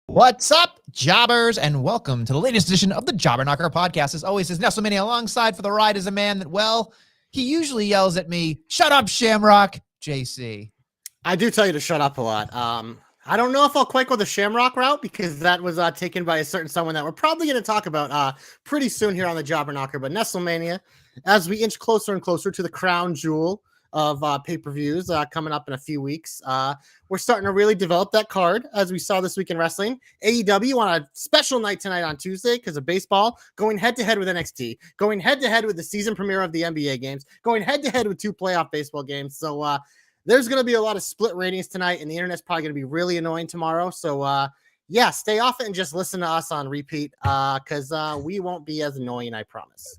What's up, jobbers, and welcome to the latest edition of the Jobber Knocker podcast. As always, is Nestlemania alongside for the ride is a man that, well, he usually yells at me, "Shut up, Shamrock," JC. I do tell you to shut up a lot. I don't know if I'll quite go the Shamrock route because that was taken by a certain someone that we're probably going to talk about pretty soon here on the Jobber Knocker. But Nestlemania, as we inch closer and closer to the crown jewel of pay-per-views coming up in a few weeks, we're starting to really develop that card, as we saw this week in wrestling. AEW on a special night tonight on Tuesday because of baseball, going head-to-head with NXT, going head-to-head with the season premiere of the NBA games, going head-to-head with 2 playoff baseball games. So there's going to be a lot of split ratings tonight, and the internet's probably going to be really annoying tomorrow. So, yeah, stay off it and just listen to us on repeat because we won't be as annoying, I promise.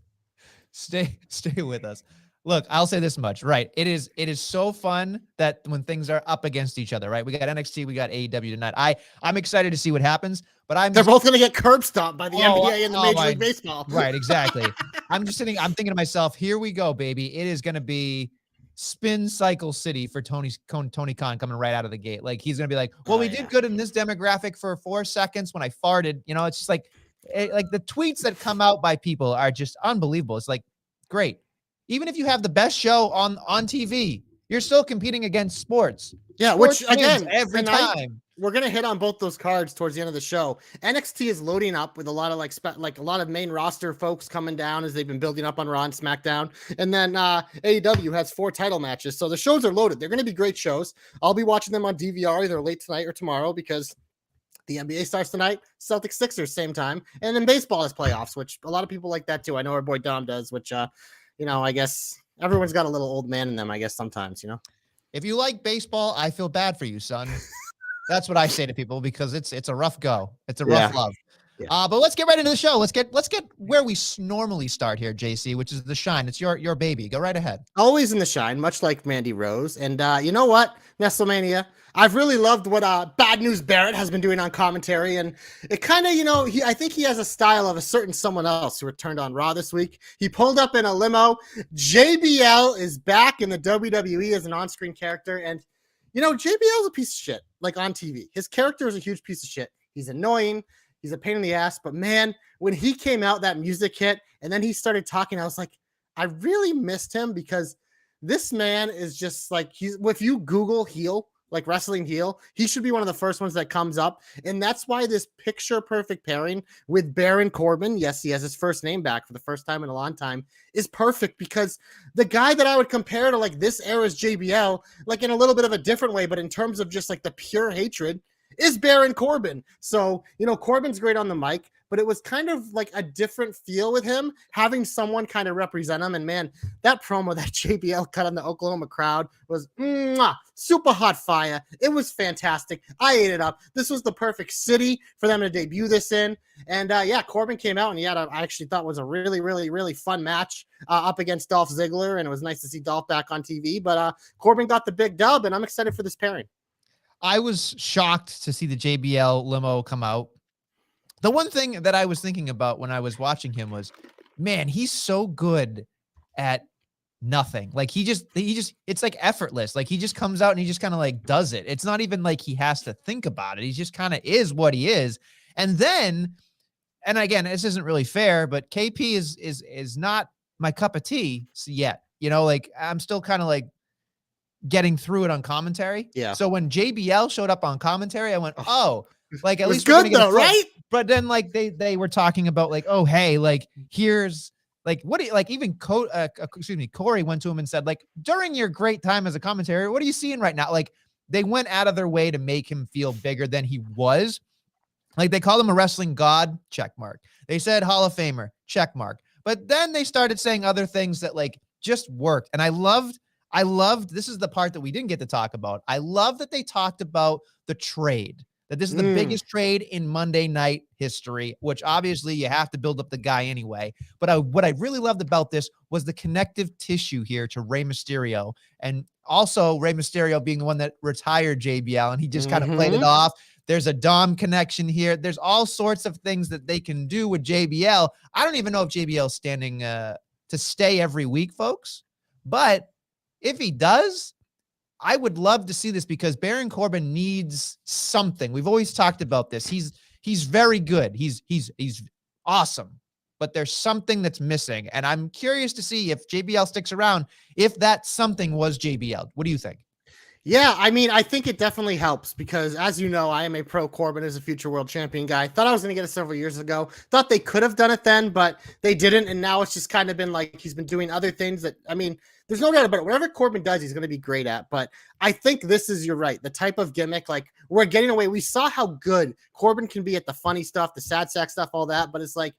Stay with us. Look, I'll say this much, right? It is so fun that when things are up against each other, right? We got NXT, we got AEW tonight. I'm excited to see what happens, but they're both going to get curb stomped by the NBA and the Major League Baseball. Right, exactly. I'm thinking to myself, here we go, baby. It is going to be spin cycle city for Tony Khan coming right out of the gate. Like, he's going to be like, well, we did good in this demographic for 4 seconds when I farted. You know, it's just like the tweets that come out by people are just unbelievable. It's like, great. Even if you have the best show on TV, you're still competing against sports. Yeah, sports which again, every time we're gonna hit on both those cards towards the end of the show. NXT is loading up with a lot of like a lot of main roster folks coming down as they've been building up on Raw and SmackDown, and then AEW has 4 title matches, so the shows are loaded. They're gonna be great shows. I'll be watching them on DVR either late tonight or tomorrow because the NBA starts tonight, Celtics Sixers same time, and then baseball is playoffs, which a lot of people like that too. I know our boy Dom does, which you know, I guess everyone's got a little old man in them, I guess, sometimes, you know. If you like baseball, I feel bad for you, son. That's what I say to people because it's a rough go. It's a rough love. Yeah. But let's get right into the show. Let's get where we normally start here, JC, which is the Shine. It's your baby. Go right ahead. Always in the Shine, much like Mandy Rose. And you know what, Nestlemania, I've really loved what Bad News Barrett has been doing on commentary. And it kind of, you know, I think he has a style of a certain someone else who returned on Raw this week. He pulled up in a limo. JBL is back in the WWE as an on-screen character. And, you know, JBL is a piece of shit, like on TV. His character is a huge piece of shit. He's annoying. He's a pain in the ass. But, man, when he came out, that music hit, and then he started talking, I was like, I really missed him because this man is just like, if you Google heel, like wrestling heel, he should be one of the first ones that comes up. And that's why this picture perfect pairing with Baron Corbin, yes, he has his first name back for the first time in a long time, is perfect because the guy that I would compare to like this era's JBL, like in a little bit of a different way, but in terms of just like the pure hatred, is Baron Corbin. So, you know, Corbin's great on the mic, but it was kind of like a different feel with him, having someone kind of represent him. And man, that promo that JBL cut on the Oklahoma crowd was super hot fire. It was fantastic. I ate it up. This was the perfect city for them to debut this in. And yeah, Corbin came out and he had I actually thought was a really, really, really fun match up against Dolph Ziggler. And it was nice to see Dolph back on TV, but Corbin got the big dub and I'm excited for this pairing. I was shocked to see the JBL limo come out. The one thing that I was thinking about when I was watching him was, man, he's so good at nothing. Like he just, it's like effortless. Like he just comes out and he just kind of like does it. It's not even like he has to think about it. He just kind of is what he is. And then, and again, this isn't really fair, but KP is not my cup of tea yet. You know, like I'm still kind of like, getting through it on commentary. Yeah. So when JBL showed up on commentary, I went, oh, like at It was least we're gonna good get a though, flow. right? But then like they were talking about like, oh, hey, like here's like what do you like even Corey went to him and said, like, during your great time as a commentator, what are you seeing right now? Like they went out of their way to make him feel bigger than he was. Like they called him a wrestling god, check mark. They said Hall of Famer, check mark. But then they started saying other things that like just worked. And I loved, this is the part that we didn't get to talk about. I love that they talked about the trade, that this is the biggest trade in Monday Night history, which obviously you have to build up the guy anyway. But what I really loved about this was the connective tissue here to Rey Mysterio. And also Rey Mysterio being the one that retired JBL, and he just kind of played it off. There's a Dom connection here. There's all sorts of things that they can do with JBL. I don't even know if JBL is standing to stay every week, folks. But if he does, I would love to see this because Baron Corbin needs something. We've always talked about this. He's very good. He's awesome. But there's something that's missing. And I'm curious to see if JBL sticks around, if that something was JBL. What do you think? Yeah, I mean, I think it definitely helps because, as you know, I am a pro Corbin as a future world champion guy. Thought I was going to get it several years ago. Thought they could have done it then, but they didn't. And now it's just kind of been like he's been doing other things that, I mean, there's no doubt about it. Whatever Corbin does, he's going to be great at. But I think this is, you're right, the type of gimmick, like we're getting away. We saw how good Corbin can be at the funny stuff, the sad sack stuff, all that. But it's like,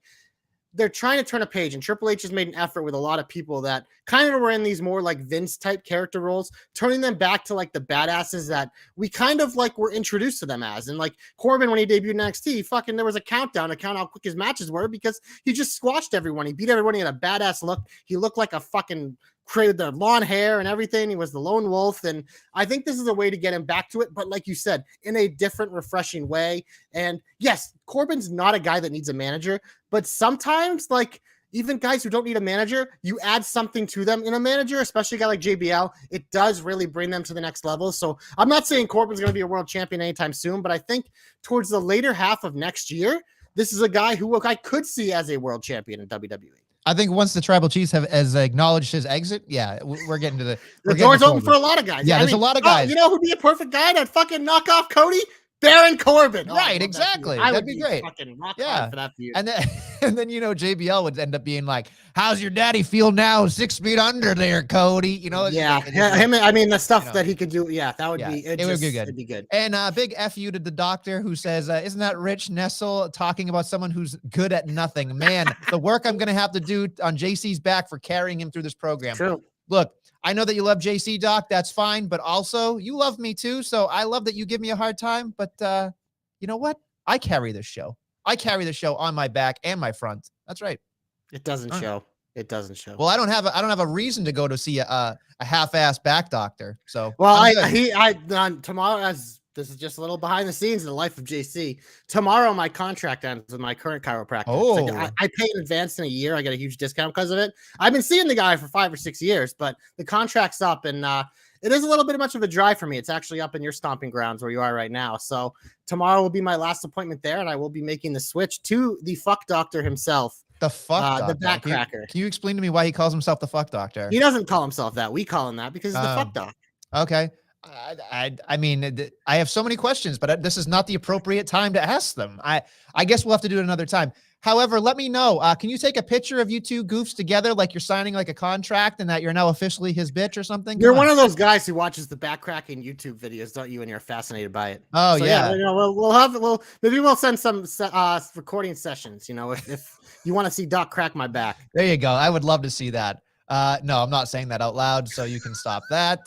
they're trying to turn a page, and Triple H has made an effort with a lot of people that kind of were in these more like Vince type character roles, turning them back to like the badasses that we kind of like were introduced to them as. And like Corbin, when he debuted in NXT, fucking there was a countdown to count how quick his matches were because he just squashed everyone. He beat everyone. He had a badass look. He looked like a fucking created the lawn hair and everything. He was the lone wolf. And I think this is a way to get him back to it. But like you said, in a different, refreshing way. And yes, Corbin's not a guy that needs a manager, but sometimes like even guys who don't need a manager, you add something to them in a manager, especially a guy like JBL, it does really bring them to the next level. So I'm not saying Corbin's going to be a world champion anytime soon, but I think towards the later half of next year, this is a guy who I could see as a world champion in WWE. I think once the Tribal Chiefs has acknowledged his exit, yeah, we're getting to the door's open for a lot of guys. Yeah, there's a lot of guys. You know who'd be a perfect guy to fucking knock off Cody? Baron Corbin. Right, exactly. That'd be great. Fucking rock hard for that feud. And then you know JBL would end up being like, "How's your daddy feel now? 6 feet under there, Cody." You know. Him. I mean, the stuff that he could do. Yeah, that would be. It would be good. It'd be good. And big F you to the doctor who says, "Isn't that Rich Nessel talking about someone who's good at nothing?" Man, the work I'm gonna have to do on JC's back for carrying him through this program. True. Look, I know that you love JC, Doc. That's fine. But also, you love me too. So I love that you give me a hard time. But you know what? I carry this show. I carry the show on my back and my front. That's right. It doesn't show. It doesn't show. Well, I don't have a reason to go to see a half-ass back doctor. So well, tomorrow, as this is just a little behind the scenes in the life of JC. Tomorrow, my contract ends with my current chiropractor. Oh, I pay in advance in a year. I get a huge discount because of it. I've been seeing the guy for 5 or 6 years, but the contract's up, and it is a little bit much of a drive for me. It's actually up in your stomping grounds where you are right now. So tomorrow will be my last appointment there, and I will be making the switch to the fuck doctor himself. The fuck doctor. The backcracker. Can you explain to me why he calls himself the fuck doctor? He doesn't call himself that. We call him that because he's the fuck doctor. Okay. I mean, I have so many questions, but this is not the appropriate time to ask them. I guess we'll have to do it another time. However, let me know. Can you take a picture of you two goofs together like you're signing like a contract and that you're now officially his bitch or something? You're one of those guys who watches the backcracking YouTube videos, don't you? And you're fascinated by it. Oh, so, yeah. You know, maybe we'll send some recording sessions. You know, if you want to see Doc crack my back. There you go. I would love to see that. No, I'm not saying that out loud, so you can stop that.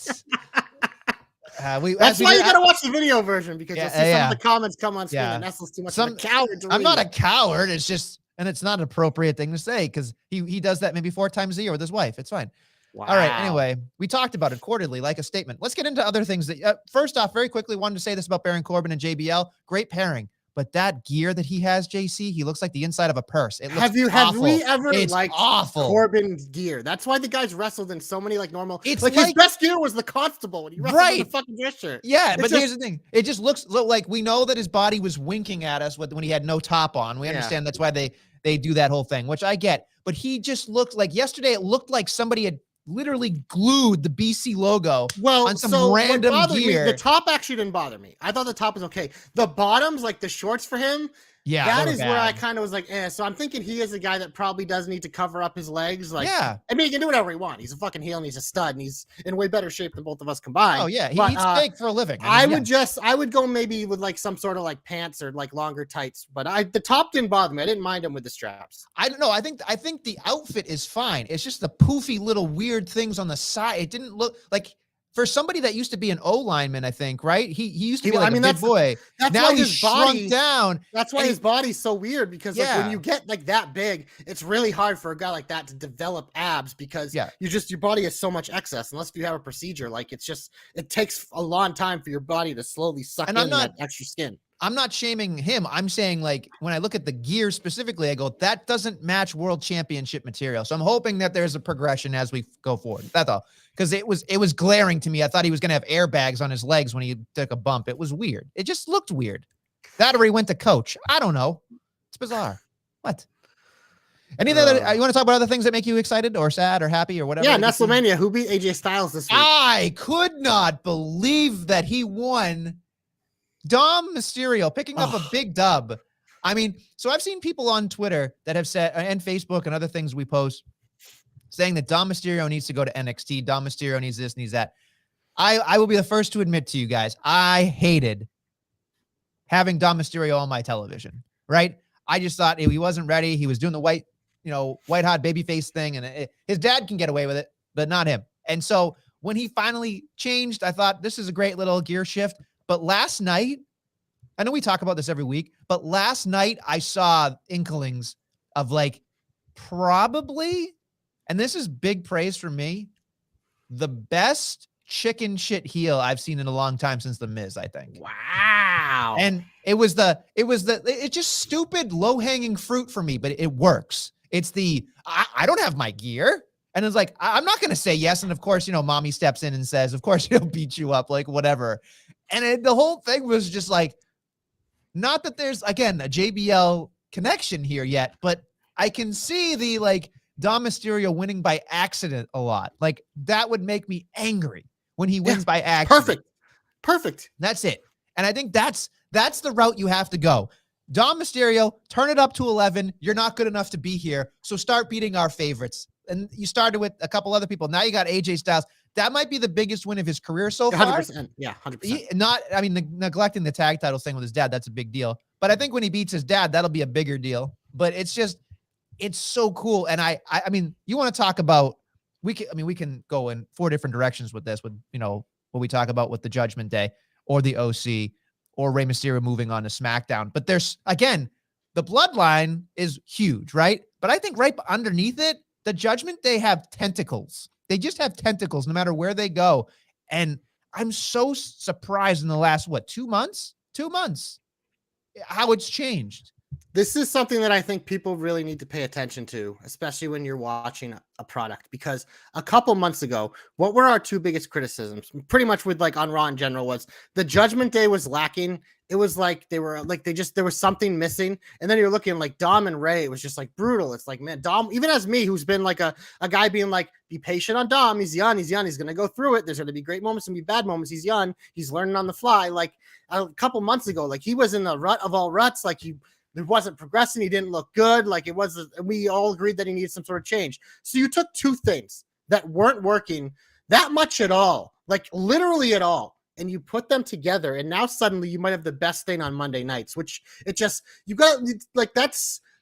That's why you gotta watch the video version because you'll see some of the comments come on screen. And Nestle's too much of a coward. I'm not a coward. It's just, and it's not an appropriate thing to say because he does that maybe 4 times a year with his wife. It's fine. Wow. All right. Anyway, we talked about it quarterly, like a statement. Let's get into other things that. First off, very quickly, wanted to say this about Baron Corbin and JBL. Great pairing. But that gear that he has, JC, he looks like the inside of a purse. It looks have we ever liked awful Corbin's gear? That's why the guys wrestled in so many like normal. It's like his best gear was the Constable when he wrestled in the fucking dress shirt. Yeah, but here's the thing: it just looks like we know that his body was winking at us when he had no top on. We understand that's why they do that whole thing, which I get. But he just looked like yesterday. It looked like somebody had literally glued the BC logo Well, on some so what random bothered me, gear. the top actually didn't bother me. I thought the top was okay. The bottoms, like the shorts for him, Yeah, they that were is where I bad. kind of was like, eh. So I'm thinking he is a guy that probably does need to cover up his legs. Like, Yeah. I mean, he can do whatever he wants. He's a fucking heel and he's a stud and he's in way better shape than both of us combined. Oh yeah, he But eats steak for a living. I mean, would I would go maybe with like some sort of like pants or like longer tights. But the top didn't bother me. I didn't mind him with the straps. I don't know. I think the outfit is fine. It's just the poofy little weird things on the side. It didn't look like, for somebody that used to be an O lineman, I think, right? He used to be like a big boy. That's now why he's his shrunk body down. That's why his body's so weird, because like when Yeah. you get like that big, it's really hard for a guy like that to develop abs, because your body has so much excess. Unless you have a procedure, like it takes a long time for your body to slowly suck in that extra skin. I'm not shaming him. I'm saying, like, when I look at the gear specifically, I go, that doesn't match world championship material. So I'm hoping that there's a progression as we go forward. That's all. Because it was glaring to me. I thought he was going to have airbags on his legs when he took a bump. It was weird. It just looked weird. That or he went to coach. I don't know. It's bizarre. What? Any other, you want to talk about other things that make you excited or sad or happy or whatever? Yeah, Nestlemania. Who beat AJ Styles this week? I could not believe that he won. Dom Mysterio picking up a big dub. I mean, so I've seen people on Twitter that have said, and Facebook and other things we post, saying that Dom Mysterio needs to go to NXT. Dom Mysterio needs this, needs that. I will be the first to admit to you guys, I hated having Dom Mysterio on my television, right? I just thought he wasn't ready. He was doing the white hot babyface thing, and his dad can get away with it, but not him. And so when he finally changed, I thought this is a great little gear shift. But last night, I know we talk about this every week, but last night I saw inklings of like probably, and this is big praise for me, the best chicken shit heel I've seen in a long time since The Miz, I think. Wow. And it's just stupid low-hanging fruit for me, but it works. It's I don't have my gear. And it's like, I'm not going to say yes. And of course, mommy steps in and says, of course he'll beat you up, like whatever. And the whole thing was just like, not that there's, again, a JBL connection here yet, but I can see the like Dom Mysterio winning by accident a lot. Like that would make me angry when he wins by accident. Perfect. That's it. And I think that's the route you have to go. Dom Mysterio, turn it up to 11. You're not good enough to be here. So start beating our favorites. And you started with a couple other people. Now you got AJ Styles. That might be the biggest win of his career so far. 100%. Yeah, 100%. Neglecting the tag title thing with his dad, that's a big deal. But I think when he beats his dad, that'll be a bigger deal. But it's so cool. And I mean, you want to talk about, we can go in 4 different directions with this, with, what we talk about with the Judgment Day or the OC or Rey Mysterio moving on to SmackDown. But there's, again, the bloodline is huge, right? But I think right underneath it, the Judgment Day have tentacles. They just have tentacles no matter where they go. And I'm so surprised in the last, 2 months? 2 months, how it's changed. This is something that I think people really need to pay attention to, especially when you're watching a product, because a couple months ago, what were our 2 biggest criticisms? Pretty much with like on Raw in general was the Judgment Day was lacking. It was like there was something missing. And then you're looking like Dom and Ray, it was just like brutal. It's like, man, Dom, even as me, who's been like a guy being like, be patient on Dom. He's young. He's going to go through it. There's going to be great moments and be bad moments. He's young. He's learning on the fly. Like a couple months ago, like he was in the rut of all ruts. Like it wasn't progressing. He didn't look good. Like we all agreed that he needed some sort of change. So you took 2 things that weren't working that much at all, like literally at all, and you put them together. And now suddenly you might have the best thing on Monday nights, which that's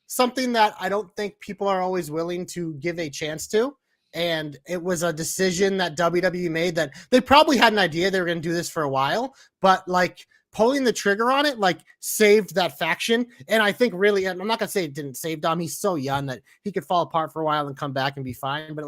something that I don't think people are always willing to give a chance to. And it was a decision that WWE made that they probably had an idea they were going to do this for a while, but like, pulling the trigger on it, like, saved that faction. And I think really, I'm not going to say it didn't save Dom. He's so young that he could fall apart for a while and come back and be fine. But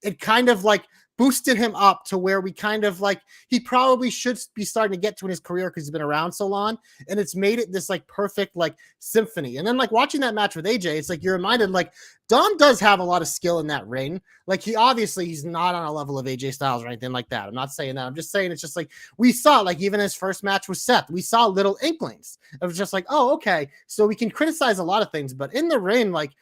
it kind of like boosted him up to where we kind of like, he probably should be starting to get to in his career because he's been around so long. And it's made it this like perfect like symphony. And then like watching that match with AJ, it's like you're reminded like Dom does have a lot of skill in that ring. Like he's not on a level of AJ Styles or anything like that. I'm not saying that. I'm just saying it's just like we saw, like even his first match with Seth, we saw little inklings. It was just like, oh, okay. So we can criticize a lot of things, but in the ring, like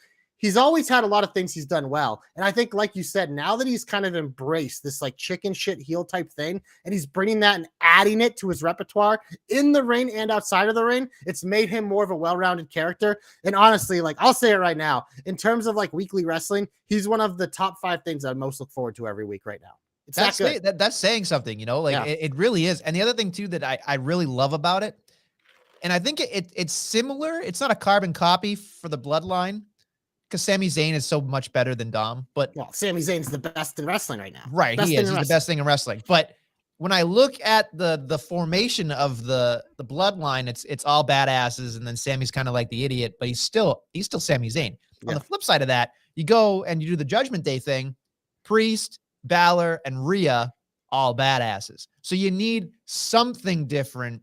he's always had a lot of things he's done well. And I think, like you said, now that he's kind of embraced this like chicken shit heel type thing, and he's bringing that and adding it to his repertoire in the ring and outside of the ring, it's made him more of a well-rounded character. And honestly, like I'll say it right now, in terms of like weekly wrestling, he's one of the top 5 things I most look forward to every week right now. It's that's saying something, like it really is. And the other thing too that I really love about it, and I think it's similar. It's not a carbon copy for the Bloodline, because Sami Zayn is so much better than Dom. But Sami Zayn's the best in wrestling right now. Right, he is. He's the best thing in wrestling. But when I look at the formation of the Bloodline, it's all badasses, and then Sami's kind of like the idiot, but he's still Sami Zayn. On the flip side of that, you go and you do the Judgment Day thing, Priest, Balor, and Rhea, all badasses. So you need something different,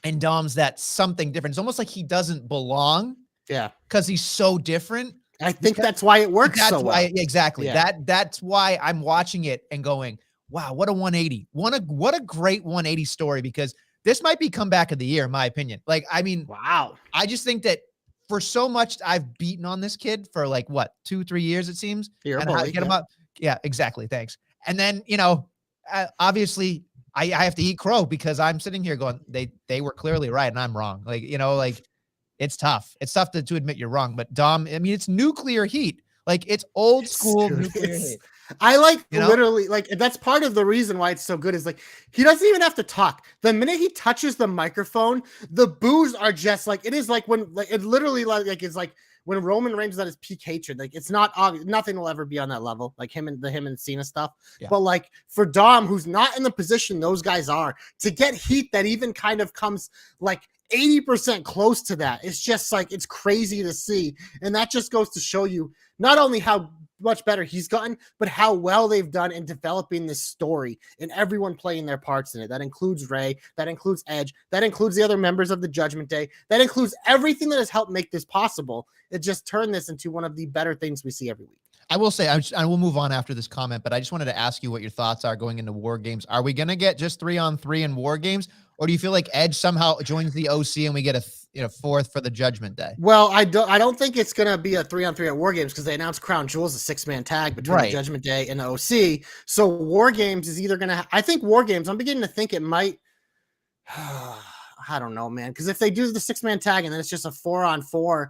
and Dom's that something different. It's almost like he doesn't belong. Yeah. Because he's so different. I think that's why it works so well. Exactly. Yeah. That's why I'm watching it and going, wow, what a 180. What a great 180 story, because this might be comeback of the year, in my opinion. Like, I mean, wow. I just think that for so much I've beaten on this kid for like what, 2-3 years, it seems. You're and get him up. Yeah, exactly. Thanks. And then, obviously I have to eat crow, because I'm sitting here going, they were clearly right and I'm wrong. Like, it's tough. It's tough to admit you're wrong. But Dom, I mean, it's nuclear heat. Like, it's old school nuclear heat. I like literally, like, that's part of the reason why it's so good, is like, he doesn't even have to talk. The minute he touches the microphone, the boos are just like, it is like when, like, it literally like it's like when Roman Reigns is at his peak hatred. Like, it's not obvious, nothing will ever be on that level, like him and Cena stuff. Yeah. But like for Dom, who's not in the position those guys are, to get heat that even kind of comes like 80% close to that, it's just like, it's crazy to see. And that just goes to show you not only how much better he's gotten, but how well they've done in developing this story and everyone playing their parts in it. That includes Ray, that includes Edge, that includes the other members of the Judgment Day, that includes everything that has helped make this possible. It just turned this into one of the better things we see every week. I will say, I will move on after this comment, but I just wanted to ask you what your thoughts are going into War Games. Are we going to get just 3-on-3 in War Games, or do you feel like Edge somehow joins the OC and we get a fourth for the Judgment Day? Well, I don't think it's going to be a 3-on-3 at War Games, because they announced Crown Jewel as a 6-man tag between the Judgment Day and the OC. So War Games is either going to, I think War Games, I'm beginning to think it might, I don't know, man. Because if they do the 6-man tag and then it's just a 4-on-4,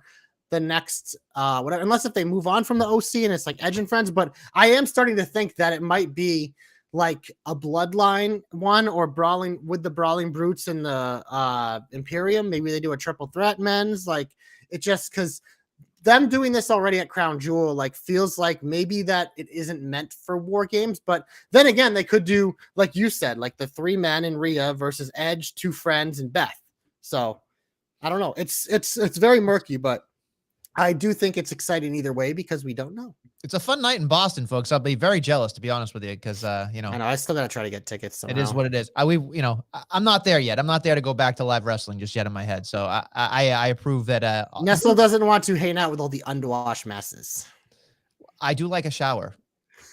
the next whatever, unless if they move on from the OC and it's like Edge and Friends. But I am starting to think that it might be like a Bloodline one, or brawling with the Brawling Brutes and the Imperium. Maybe they do a triple threat men's. Like, it just, because them doing this already at Crown Jewel, like, feels like maybe that it isn't meant for War Games. But then again, they could do, like you said, like the 3-man in Rhea versus Edge, 2 friends, and Beth. So I don't know. It's very murky, but I do think it's exciting either way, because we don't know. It's a fun night in Boston, folks. I'll be very jealous, to be honest with you, because I know I still gotta try to get tickets somehow. It is what it is. I'm not there yet. I'm not there to go back to live wrestling just yet in my head. So I approve that. Nestle doesn't want to hang out with all the unwashed masses. I do like a shower.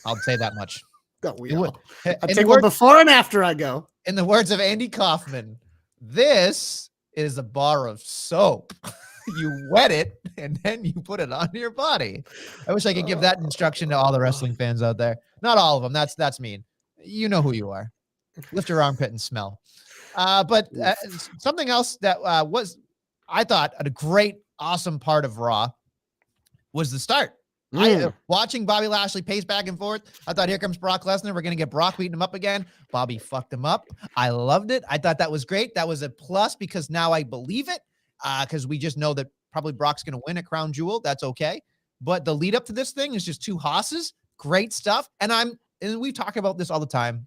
I'll say that much. Don't we all? I take one before and after I go. In the words of Andy Kaufman, this is a bar of soap. You wet it and then you put it on your body. I wish I could give that instruction to all the wrestling fans out there. Not all of them. That's mean. You know who you are. Lift your armpit and smell. But something else that was, I thought, a great, awesome part of Raw was the start. Watching Bobby Lashley pace back and forth, I thought, here comes Brock Lesnar. We're going to get Brock beating him up again. Bobby fucked him up. I loved it. I thought that was great. That was a plus, because now I believe it. Because we just know that probably Brock's going to win at Crown Jewel. That's okay. But the lead up to this thing is just 2 hosses. Great stuff. And we talk about this all the time.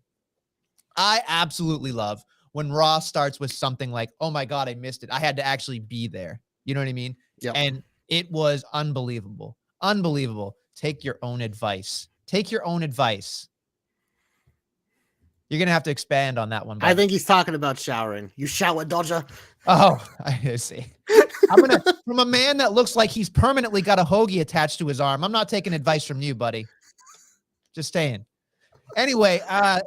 I absolutely love when Raw starts with something like, oh my God, I missed it. I had to actually be there. You know what I mean? Yeah. And it was unbelievable. Unbelievable. Take your own advice. Take your own advice. You're going to have to expand on that one. I think he's talking about showering. You shower, Dodger. Oh, I see. From a man that looks like he's permanently got a hoagie attached to his arm. I'm not taking advice from you, buddy. Just saying. Anyway, I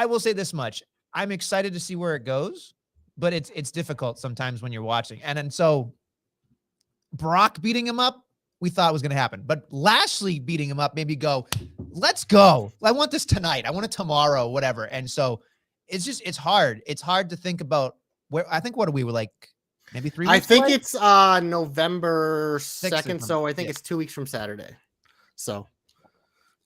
will say this much. I'm excited to see where it goes, but it's difficult sometimes when you're watching. And so Brock beating him up, we thought was going to happen. But Lashley beating him up made me go, let's go. I want this tonight. I want it tomorrow, whatever. And so it's hard. It's hard to think about where, I think, what are we were like, maybe 3 weeks I think away? it's November 2nd, so I think it's 2 weeks from Saturday. So,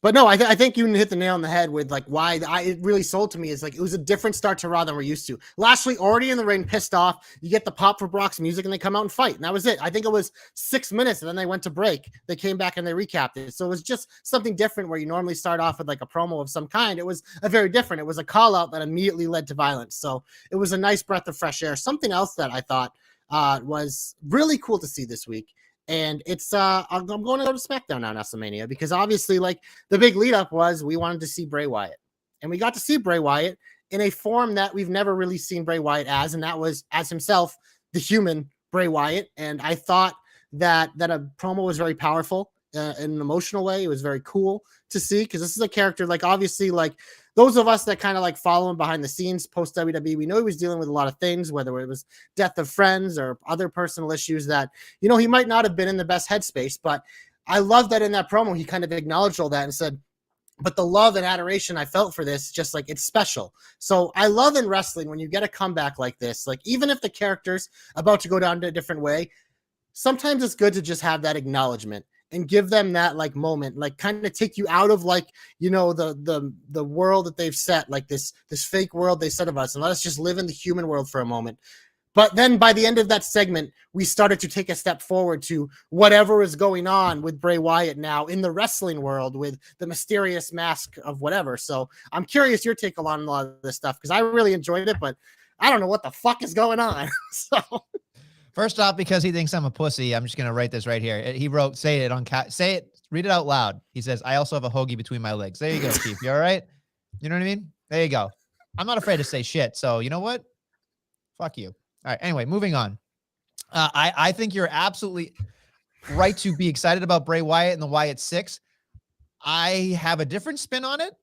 but no, I think you hit the nail on the head with like why it really sold to me is like it was a different start to Raw than we're used to. Lashley already in the ring, pissed off. You get the pop for Brock's music, and they come out and fight, and that was it. I think it was 6 minutes, and then they went to break. They came back and they recapped it. So it was just something different where you normally start off with like a promo of some kind. It was a very different. It was a call out that immediately led to violence. So it was a nice breath of fresh air. Something else that I thought was really cool to see this week. And it's I'm going to go to SmackDown now, Nestlemania, because obviously, like, the big lead up was we wanted to see Bray Wyatt, and we got to see Bray Wyatt in a form that we've never really seen Bray Wyatt as, and that was as himself, the human Bray Wyatt. And I thought that a promo was very powerful in an emotional way. It was very cool to see, because this is a character, like, obviously, like, those of us that kind of like follow him behind the scenes post WWE, we know he was dealing with a lot of things, whether it was death of friends or other personal issues that, you know, he might not have been in the best headspace. But I love that in that promo, he kind of acknowledged all that and said, but the love and adoration I felt for this, just like, it's special. So I love in wrestling when you get a comeback like this, like, even if the character's about to go down to a different way, sometimes it's good to just have that acknowledgement and give them that like moment, like kind of take you out of like, you know, the world that they've set, like this fake world they set of us, and let us just live in the human world for a moment. But then by the end of that segment, we started to take a step forward to whatever is going on with Bray Wyatt now in the wrestling world with the mysterious mask of whatever. So I'm curious your take on a lot of this stuff, because I really enjoyed it, but I don't know what the fuck is going on. So First off, because he thinks I'm a pussy, I'm just going to write this right here. He wrote, say it, read it out loud. He says, I also have a hoagie between my legs. There you go, Chief. You all right? You know what I mean? There you go. I'm not afraid to say shit. So you know what? Fuck you. All right. Anyway, moving on. I think you're absolutely right to be excited about Bray Wyatt and the Wyatt 6. I have a different spin on it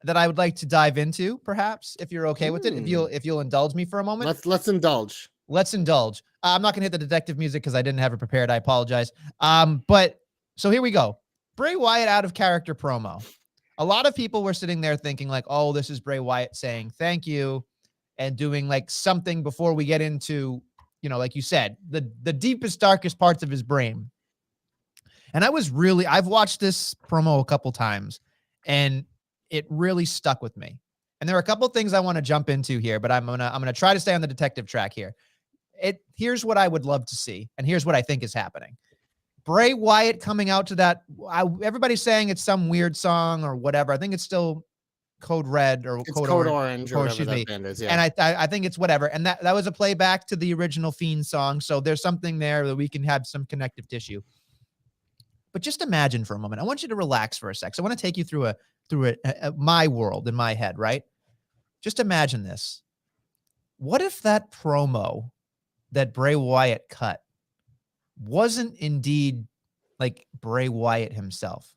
that I would like to dive into, perhaps, if you're okay with it. If you'll indulge me for a moment. Let's indulge. Let's indulge. I'm not going to hit the detective music because I didn't have it prepared. I apologize. But so here we go. Bray Wyatt out of character promo. A lot of people were sitting there thinking like, oh, this is Bray Wyatt saying thank you and doing like something before we get into, you know, like you said, the deepest, darkest parts of his brain. And I've watched this promo a couple times and it really stuck with me. And there are a couple things I want to jump into here, but I'm gonna try to stay on the detective track here. Here's what I would love to see, and here's what I think is happening. Bray Wyatt coming out to that. Everybody's saying it's some weird song or whatever. I think it's still Code Red or Code Orange or whatever that band is. Yeah. And I think it's whatever. And that was a playback to the original Fiend song. So there's something there that we can have some connective tissue. But just imagine for a moment. I want you to relax for a sec. So I want to take you through my world in my head, right? Just imagine this. What if that promo that Bray Wyatt cut wasn't indeed like Bray Wyatt himself?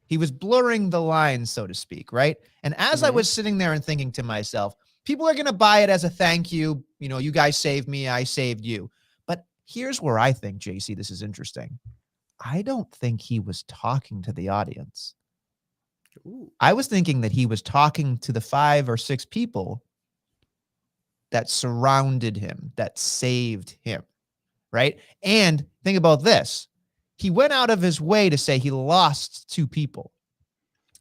He was blurring the lines, so to speak, right? And as I was sitting there and thinking to myself, people are going to buy it as a thank you. You know, you guys saved me, I saved you. But here's where I think, JC, this is interesting. I don't think he was talking to the audience. Ooh. I was thinking that he was talking to the 5 or 6 people that surrounded him, that saved him, right? And think about this. He went out of his way to say he lost 2 people.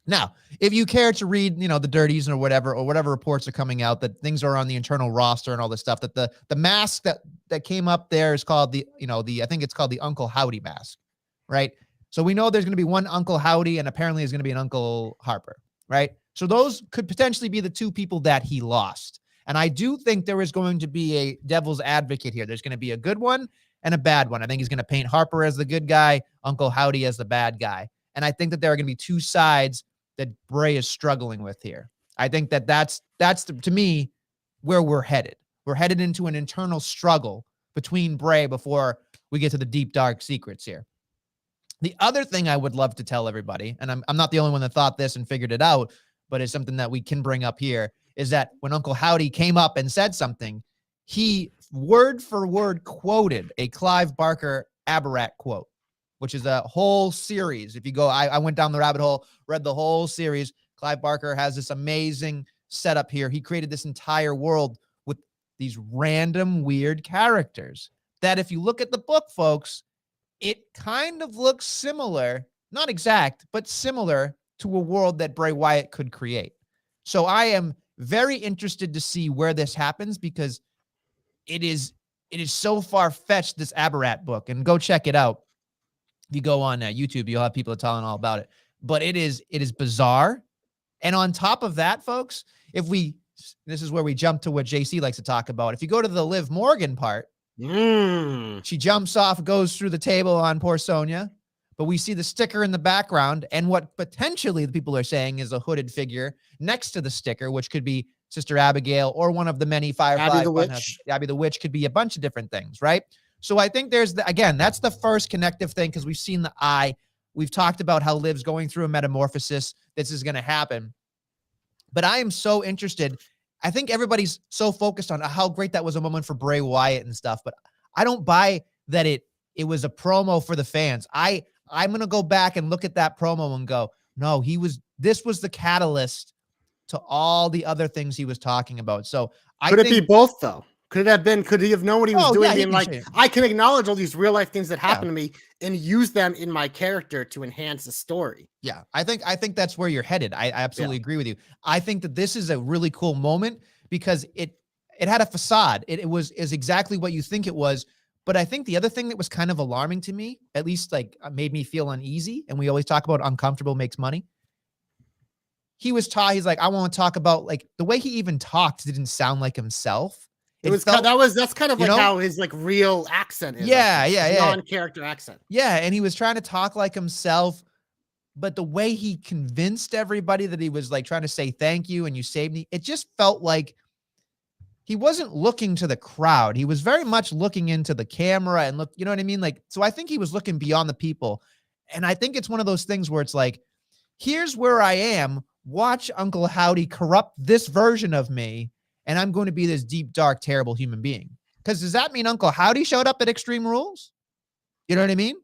Now, if you care to read, you know, the dirties or whatever reports are coming out that things are on the internal roster and all this stuff, that the mask that came up there is called I think it's called the Uncle Howdy mask, right? So we know there's going to be one Uncle Howdy and apparently there's going to be an Uncle Harper, right? So those could potentially be the 2 people that he lost. And I do think there is going to be a devil's advocate here. There's going to be a good one and a bad one. I think he's going to paint Harper as the good guy, Uncle Howdy as the bad guy. And I think that there are going to be 2 sides that Bray is struggling with here. I think that that's to me where we're headed. We're headed into an internal struggle between Bray before we get to the deep, dark secrets here. The other thing I would love to tell everybody, and I'm not the only one that thought this and figured it out, but it's something that we can bring up here, is that when Uncle Howdy came up and said something, he word for word quoted a Clive Barker Aberrat quote. which is a whole series. If you go, I went down the rabbit hole, read the whole series. Clive Barker has this amazing setup here. He created this entire world with these random weird characters that if you look at the book, folks, it kind of looks similar, not exact, but similar to a world that Bray Wyatt could create. So I am very interested to see where this happens because it is so far-fetched, this Aberrat book, and go check it out. If you go on YouTube, you'll have people telling all about it. But it is bizarre. And on top of that, folks, this is where we jump to what JC likes to talk about. If you go to the Liv Morgan part, she jumps off, goes through the table on poor Sonya, but we see the sticker in the background and what potentially the people are saying is a hooded figure next to the sticker, which could be Sister Abigail or one of the many Firefly. Abby the Witch. Abby the Witch could be a bunch of different things, right? So I think again, that's the first connective thing because we've seen the eye. We've talked about how Liv's going through a metamorphosis. This is going to happen. But I am so interested. I think everybody's so focused on how great that was a moment for Bray Wyatt and stuff, but I don't buy that it was a promo for the fans. I'm going to go back and look at that promo and go, no, this was the catalyst to all the other things he was talking about. So Could it be both though? Could he have known what he was doing? Being like, I can acknowledge all these real life things that happen to me and use them in my character to enhance the story. Yeah, I think that's where you're headed. I absolutely agree with you. I think that this is a really cool moment because it had a facade. It is exactly what you think it was. But I think the other thing that was kind of alarming to me, at least like made me feel uneasy, and we always talk about uncomfortable makes money. He's like, I want to talk about like the way he even talked didn't sound like himself. That's kind of like how his like real accent is. Yeah, non-character accent. Yeah, and he was trying to talk like himself, but the way he convinced everybody that he was like trying to say thank you and you saved me, it just felt like he wasn't looking to the crowd. He was very much looking into the camera and you know what I mean? Like, so I think he was looking beyond the people. And I think it's one of those things where it's like, here's where I am. Watch Uncle Howdy corrupt this version of me. And I'm going to be this deep, dark, terrible human being. Because does that mean Uncle Howdy showed up at Extreme Rules? You know what I mean?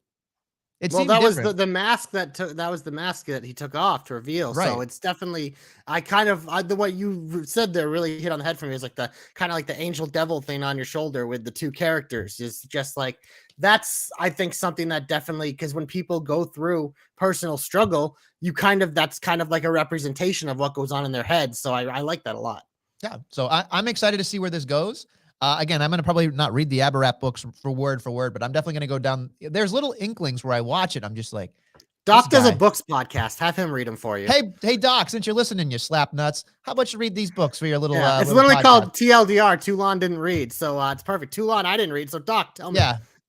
Was the mask that was the mask that he took off to reveal. Right. So it's definitely, the what you said there really hit on the head for me. Is like the kind of like the angel devil thing on your shoulder with the two characters is just like, that's, I think, something that definitely, because when people go through personal struggle, that's kind of like a representation of what goes on in their head. So I like that a lot. Yeah. So I'm excited to see where this goes. Again, I'm going to probably not read the Aberrat books for word, but I'm definitely going to go down. There's little inklings where I watch it. I'm just like, Doc does a books podcast. Have him read them for you. Hey, Doc, since you're listening, you slap nuts. How about you read these books for your little, it's literally podcast called TLDR. Toulon didn't read. So it's perfect. Toulon, I didn't read. So Doc, tell me.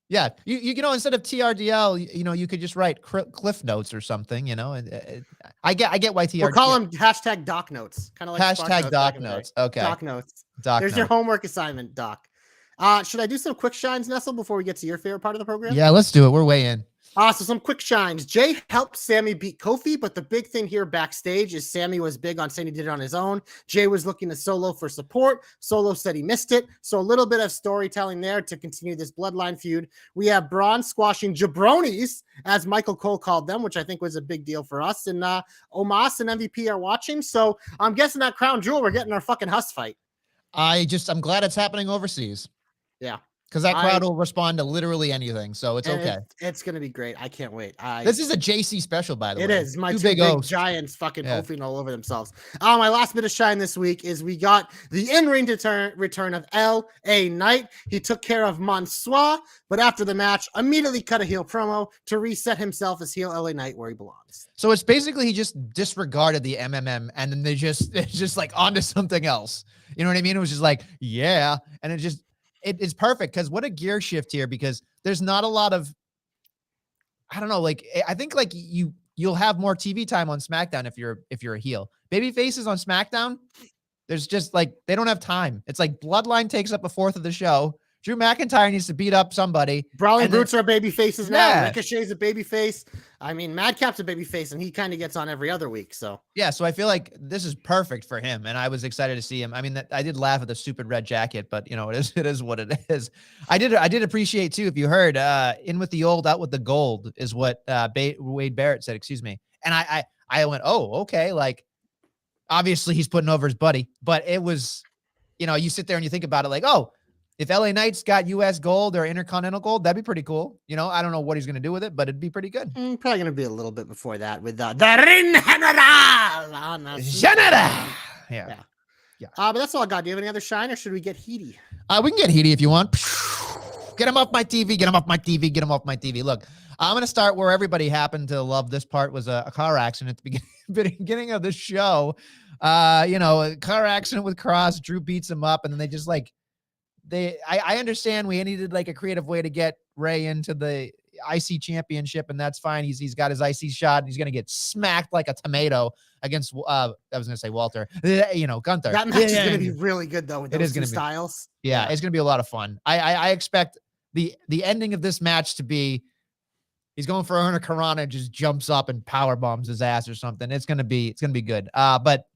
Yeah. You know, instead of TRDL, you know, you could just write cliff notes or something, you know, and I get why TRDL. We'll call them hashtag Doc notes. Kind of like hashtag Doc notes. Okay. Doc notes. There's your homework assignment, Doc. Should I do some quick shines, Nestle, before we get to your favorite part of the program? Yeah, let's do it. We're way in. So some quick shines. Jay helped Sammy beat Kofi, but the big thing here backstage is Sammy was big on saying he did it on his own. Jay was looking to Solo for support. Solo said he missed it. So a little bit of storytelling there to continue this bloodline feud. We have Braun squashing jabronis, as Michael Cole called them, which I think was a big deal for us. And Omos and MVP are watching. So I'm guessing that Crown Jewel, we're getting our fucking Huss fight. I'm glad it's happening overseas. Yeah. Because that crowd will respond to literally anything, so it's okay. It's going to be great. I can't wait. This is a JC special, by the way. It is. My two big giants fucking hoofing all over themselves. My last bit of shine this week is we got the in-ring return of L.A. Knight. He took care of Mansoor, but after the match, immediately cut a heel promo to reset himself as heel L.A. Knight where he belongs. So it's basically he just disregarded the MMM, and then it's just like onto something else. You know what I mean? It was just like, yeah, and it's perfect because what a gear shift here, because there's not a lot of, I don't know, like I think like you'll have more TV time on SmackDown if you're a heel. Baby faces on SmackDown, there's just like they don't have time. It's like Bloodline takes up a fourth of the show. Drew McIntyre needs to beat up somebody. Brawling Brutes are baby faces now. Yeah. Ricochet's a baby face. I mean, Madcap's a baby face, and he kind of gets on every other week. So yeah, so I feel like this is perfect for him, and I was excited to see him. I mean, I did laugh at the stupid red jacket, but you know, it is what it is. I did appreciate too. If you heard, in with the old, out with the gold is what Wade Barrett said. Excuse me, and I went, oh, okay, like obviously he's putting over his buddy, but it was, you know, you sit there and you think about it, like, oh. If LA Knight's got US gold or Intercontinental gold, that'd be pretty cool. You know, I don't know what he's going to do with it, but it'd be pretty good. Probably going to be a little bit before that with the Ring General on the General. Yeah. But that's all I got. Do you have any other shine, or should we get heaty? We can get heaty if you want. Get him off my TV. Get him off my TV. Get him off my TV. Look, I'm going to start where everybody happened to love this part was a car accident at the beginning of the show. You know, a car accident with Cross. Drew beats him up, and then they just like, I understand we needed like a creative way to get Ray into the IC championship, and that's fine. He's got his IC shot, and he's going to get smacked like a tomato against, I was going to say Walter, you know, Gunther. That match is going to be really good though. With those two styles. Yeah, it's going to be a lot of fun. I expect the ending of this match to be, he's going for Erna Karana, just jumps up and power bombs his ass or something. It's going to be good. But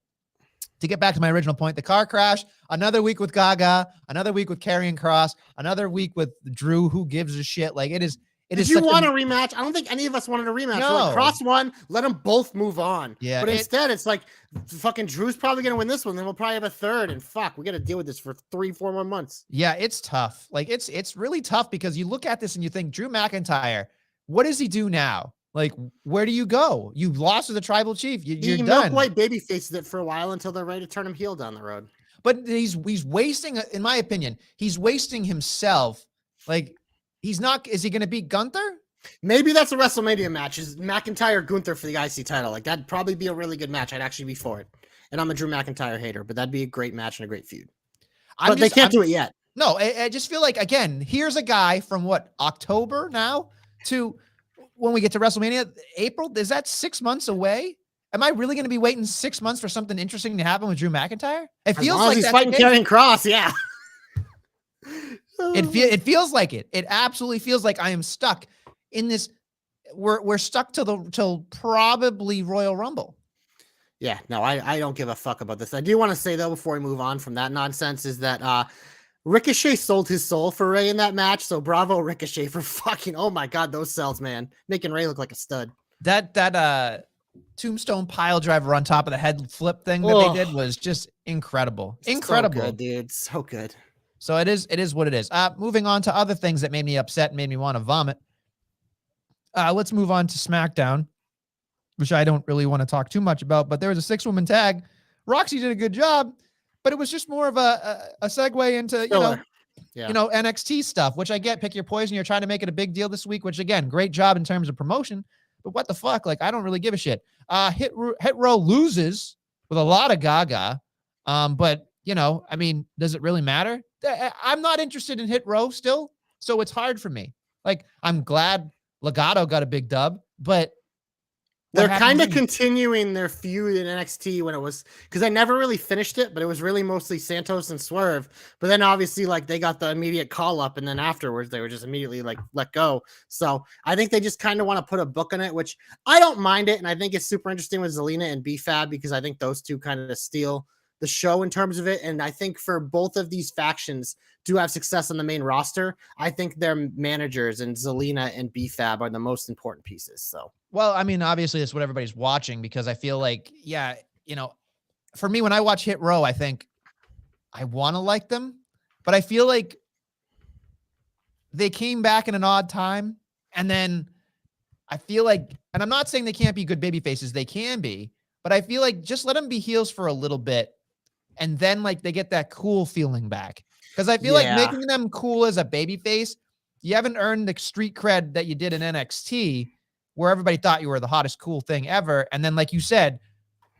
to get back to my original point, the car crash, another week with Gaga, another week with Karrion Kross, another week with Drew. Who gives a shit? Like it is. Did you want a rematch? I don't think any of us wanted a rematch. No. So like Cross won, let them both move on. Yeah. But instead, it's like fucking Drew's probably going to win this one. Then we'll probably have a third. And fuck, we got to deal with this for 3-4 more months. Yeah, it's tough. Like it's really tough because you look at this and you think Drew McIntyre, what does he do now? Like, where do you go? You lost to the tribal chief. You're done. White baby faces it for a while until they're ready to turn him heel down the road. But he's wasting, in my opinion, he's wasting himself. Like, he's not. Is he going to beat Gunther? Maybe that's a WrestleMania match. Is McIntyre Gunther for the IC title? Like that'd probably be a really good match. I'd actually be for it. And I'm a Drew McIntyre hater, but that'd be a great match and a great feud. But they can't do it yet. No, I just feel like again, here's a guy from what October now to when we get to WrestleMania, April, is that 6 months away? Am I really going to be waiting 6 months for something interesting to happen with Drew McIntyre? It feels like he's fighting Karrion Kross. Yeah. It feels like it. It absolutely feels like I am stuck in this. We're stuck till probably Royal Rumble. Yeah, no, I don't give a fuck about this. I do want to say though, before we move on from that nonsense, is that Ricochet sold his soul for Ray in that match. So bravo Ricochet for fucking, oh my God, those sells, man. Making Ray look like a stud. That tombstone pile driver on top of the head flip thing that they did was just incredible. Incredible. So good, dude. So good. So it is what it is. Moving on to other things that made me upset and made me want to vomit. Let's move on to SmackDown, which I don't really want to talk too much about, but there was a 6-woman tag. Roxy did a good job, but it was just more of a segue into, you know, NXT stuff, which I get. Pick your poison. You're trying to make it a big deal this week, which again, great job in terms of promotion, but what the fuck? Like, I don't really give a shit. Hit Row loses with a lot of Gaga. But you know, I mean, does it really matter? I'm not interested in Hit Row still. So it's hard for me. Like, I'm glad Legato got a big dub, but they're kind of continuing their feud in NXT when it was, because I never really finished it, but it was really mostly Santos and Swerve. But then obviously, like, they got the immediate call up, and then afterwards they were just immediately like let go. So I think they just kind of want to put a book on it, which I don't mind it, and I think it's super interesting with Zelina and B-Fab because I think those two kind of steal the show in terms of it. And I think for both of these factions to have success on the main roster, I think their managers and Zelina and B-Fab are the most important pieces. So, well, I mean, obviously that's what everybody's watching because I feel like, yeah, you know, for me, when I watch Hit Row, I think I want to like them, but I feel like they came back in an odd time. And then I feel like, and I'm not saying they can't be good baby faces. They can be, but I feel like just let them be heels for a little bit. And then like they get that cool feeling back. Because I feel like making them cool as a baby face, you haven't earned the street cred that you did in NXT, where everybody thought you were the hottest, cool thing ever. And then, like you said,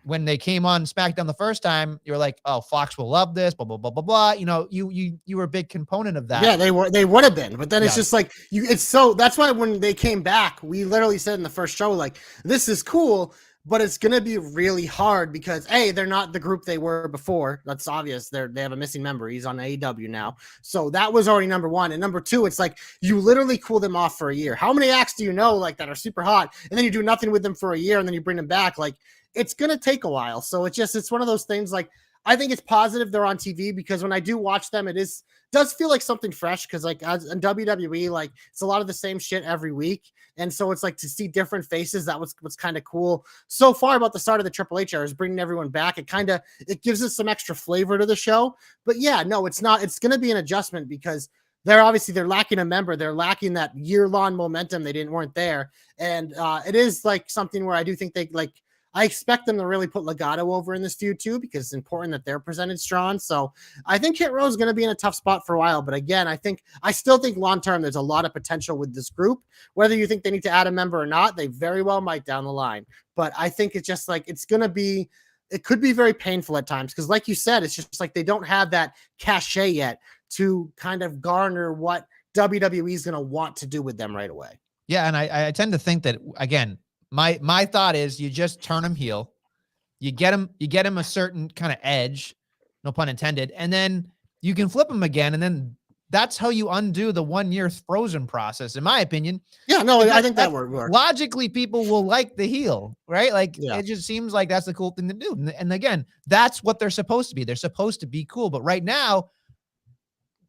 when they came on SmackDown the first time, you were like, oh, Fox will love this, blah, blah, blah, blah, blah. You know, you were a big component of that. Yeah, they would have been. But then it's just like, that's why when they came back, we literally said in the first show, like, this is cool. but it's going to be really hard because they're not the group they were before. That's obvious. They have a missing member. He's on AEW now. So that was already number one. And number two, it's like you literally cool them off for a year. How many acts do you know like that are super hot and then you do nothing with them for a year and then you bring them back? Like it's going to take a while. So it's one of those things like, I think it's positive they're on TV because when I do watch them, does feel like something fresh because like as in WWE, like it's a lot of the same shit every week. And so it's like to see different faces. That was what's kind of cool so far about the start of the Triple H era is bringing everyone back. It gives us some extra flavor to the show. But yeah, no, it's not. It's going to be an adjustment because they're lacking a member. They're lacking that year-long momentum. Weren't there. And it is like something where I do think I expect them to really put Legado over in this feud too, because it's important that they're presented strong. So I think Hit Row is going to be in a tough spot for a while. But again, I still think long-term, there's a lot of potential with this group, whether you think they need to add a member or not, they very well might down the line. But I think it's just like, it could be very painful at times. Cause like you said, it's just like, they don't have that cachet yet to kind of garner what WWE is going to want to do with them right away. Yeah. And I tend to think that again, my thought is you just turn him heel, you get him a certain kind of edge, no pun intended, and then you can flip him again, and then that's how you undo the 1 year frozen process, in my opinion. Yeah, no, I think that would work. Logically, people will like the heel, right? Like It just seems like that's the cool thing to do. And again, that's what they're supposed to be. They're supposed to be cool, but right now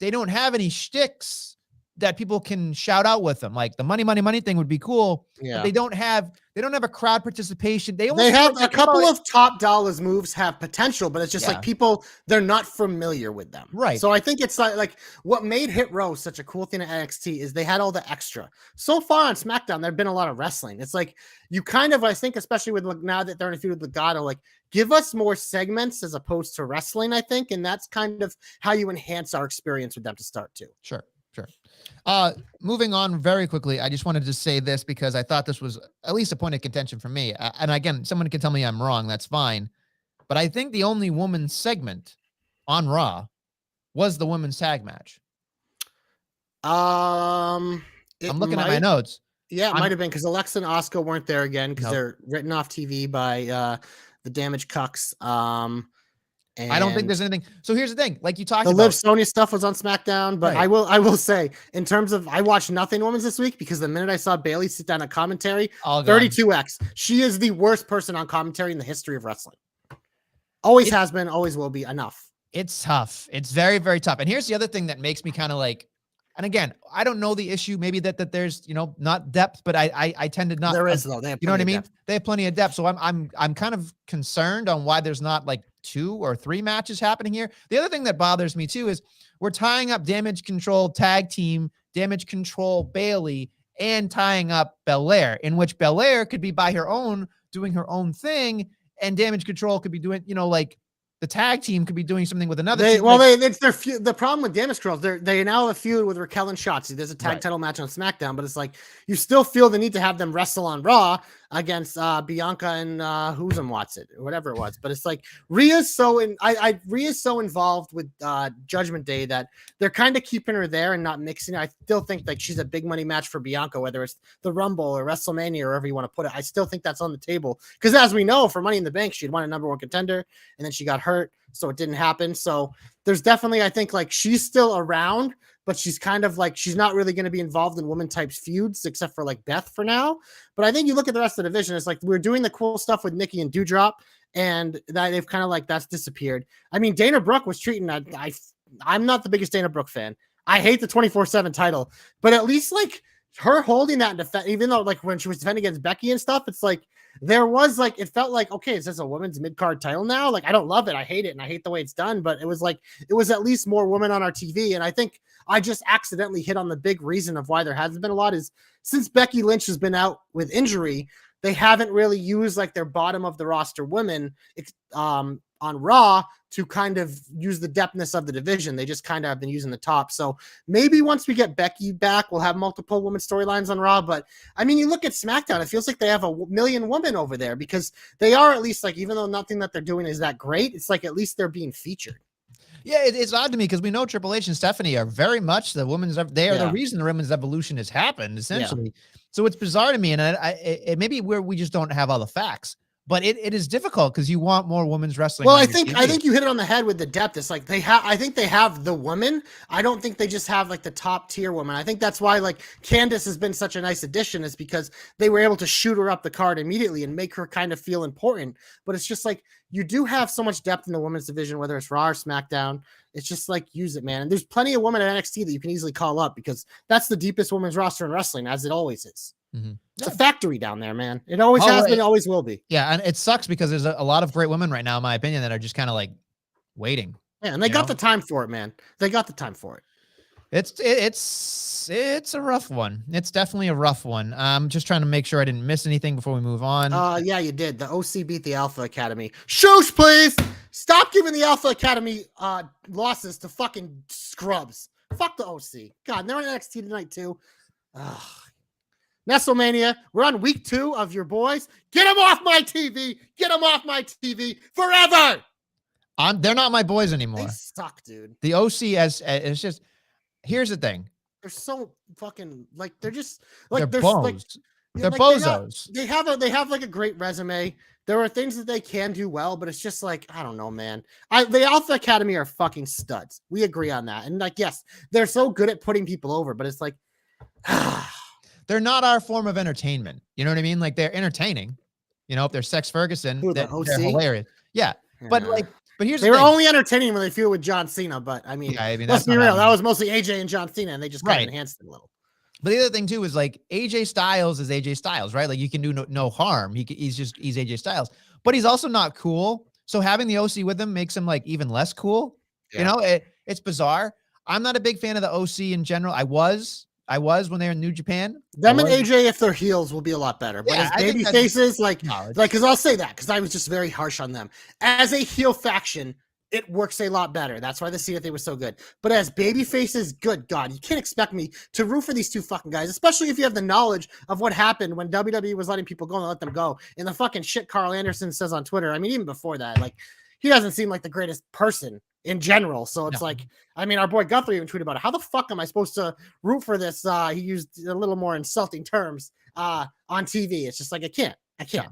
they don't have any shticks that people can shout out with them. Like the money thing would be cool. Yeah. But they don't have a crowd participation. They have a couple of top dollars moves have potential, but it's just like people, they're not familiar with them. Right. So I think it's like what made Hit Row such a cool thing at NXT is they had all the extra. So far on SmackDown, there've been a lot of wrestling. It's like you kind of, I think, especially with now that they're in a feud with Legado, like give us more segments as opposed to wrestling, I think. And that's kind of how you enhance our experience with them to start too. Sure. Moving on very quickly, I just wanted to say this because I thought this was at least a point of contention for me. And again, someone can tell me I'm wrong. That's fine. But I think the only women's segment on Raw was the women's tag match. I'm looking at my notes. Yeah, it might have been because Alexa and Asuka weren't there again because they're written off TV by the Damaged Cucks. I don't think there's anything. So here's the thing, like you talked about, the Liv Sonya stuff was on SmackDown, but right. I will say, in terms of, I watched nothing women's this week because the minute I saw Bayley sit down at commentary, 32X, she is the worst person on commentary in the history of wrestling. Always has been, always will be. Enough. It's tough. It's very, very tough. And here's the other thing that makes me kind of like, and again, I don't know the issue. Maybe that there's, not depth, but I tend to not. There is though. They have, you know what I mean? They have plenty of depth. So I'm kind of concerned on why there's not like 2 or 3 matches happening here. The other thing that bothers me too is we're tying up Damage Control tag team, Damage Control Bayley, and tying up Belair, in which Belair could be by her own, doing her own thing, and Damage Control could be doing, like the tag team could be doing something with another team. It's their feud. The problem with Damage Control, they now have a feud with Raquel and Shotzi. There's a tag title match on SmackDown, but it's like you still feel the need to have them wrestle on Raw against Bianca and who's and what's it, or whatever it was. But it's like Rhea's so involved with Judgment Day that they're kind of keeping her there and not mixing it. I still think like she's a big money match for Bianca, whether it's the Rumble or WrestleMania or wherever you want to put it. I still think that's on the table because as we know, for Money in the Bank, she'd won a number 1 contender and then she got hurt, so it didn't happen. So there's definitely, I think, like she's still around, but she's kind of like, she's not really going to be involved in woman type feuds except for like Beth for now. But I think you look at the rest of the division, it's like we're doing the cool stuff with Nikki and Doudrop, and that they've kind of like that's disappeared. I mean, Dana Brooke was treating that. I'm not the biggest Dana Brooke fan. I hate the 24/7 title, but at least like her holding that in defense, even though like when she was defending against Becky and stuff, it's like there was like, it felt like, okay, is this a women's mid-card title now? Like, I don't love it. I hate it. And I hate the way it's done, but it was like, it was at least more women on our TV. And I think I just accidentally hit on the big reason of why there hasn't been a lot is since Becky Lynch has been out with injury, they haven't really used like their bottom of the roster women on Raw to kind of use the depthness of the division. They just kind of have been using the top. So maybe once we get Becky back, we'll have multiple women storylines on Raw. But I mean, you look at SmackDown, it feels like they have a million women over there because they are at least like, even though nothing that they're doing is that great, it's like at least they're being featured. Yeah, it's odd to me because we know Triple H and Stephanie are very much the women's. They are the reason the women's evolution has happened, essentially. Yeah. So it's bizarre to me, and it maybe where we just don't have all the facts. but it is difficult because you want more women's wrestling. Well, on I your think TV. you hit it on the head with the depth. It's like I think they have the woman. I don't think they just have like the top tier woman. I think that's why like Candice has been such a nice addition, is because they were able to shoot her up the card immediately and make her kind of feel important. But it's just like you do have so much depth in the women's division, whether it's Raw or SmackDown. It's just like use it, man. And there's plenty of women at NXT that you can easily call up because that's the deepest women's roster in wrestling, as it always is. Mm-hmm. It's a factory down there, man. It always has been, always will be. Yeah, and it sucks because there's a lot of great women right now, in my opinion, that are just kind of like waiting. Yeah, and they got the time for it, man. They got the time for it. It's a rough one. It's definitely a rough one. I'm just trying to make sure I didn't miss anything before we move on. Yeah, you did. The OC beat the Alpha Academy. Shush, please. Stop giving the Alpha Academy losses to fucking scrubs. Fuck the OC. God, and they're on NXT tonight too. Nestlemania, we're on week 2 of your boys. Get them off my TV. Get them off my TV forever. They're not my boys anymore. They suck, dude. The OC it's just. Here's the thing. They're so fucking like they're just like they're bozos. Like, they're bozos. They have like a great resume. There are things that they can do well, but it's just like, I don't know, man. The Alpha Academy are fucking studs. We agree on that. And like, yes, they're so good at putting people over, but it's like, they're not our form of entertainment. You know what I mean? Like they're entertaining. You know, if they're Sex Ferguson, they're hilarious. Yeah. But here's they were only entertaining when they feud with John Cena. But I mean let's be real. That was mostly AJ and John Cena, and they just kind of enhanced it a little. But the other thing too is like AJ Styles is AJ Styles, right? Like you can do no harm. He's AJ Styles, but he's also not cool. So having the OC with him makes him like even less cool. Yeah. You know, it's bizarre. I'm not a big fan of the OC in general. I was when they were in New Japan. Them and AJ, if they're heels, will be a lot better. But as baby faces, because I'll say that because I was just very harsh on them. As a heel faction, it works a lot better. That's why the Cena thing was so good. But as baby faces, good God, you can't expect me to root for these two fucking guys, especially if you have the knowledge of what happened when WWE was letting people go and let them go. And the fucking shit Carl Anderson says on Twitter. I mean, even before that, like he doesn't seem like the greatest person in general. So it's like, I mean, our boy Guthrie even tweeted about it. How the fuck am I supposed to root for this? He used a little more insulting terms on TV. It's just like, I can't. Yeah.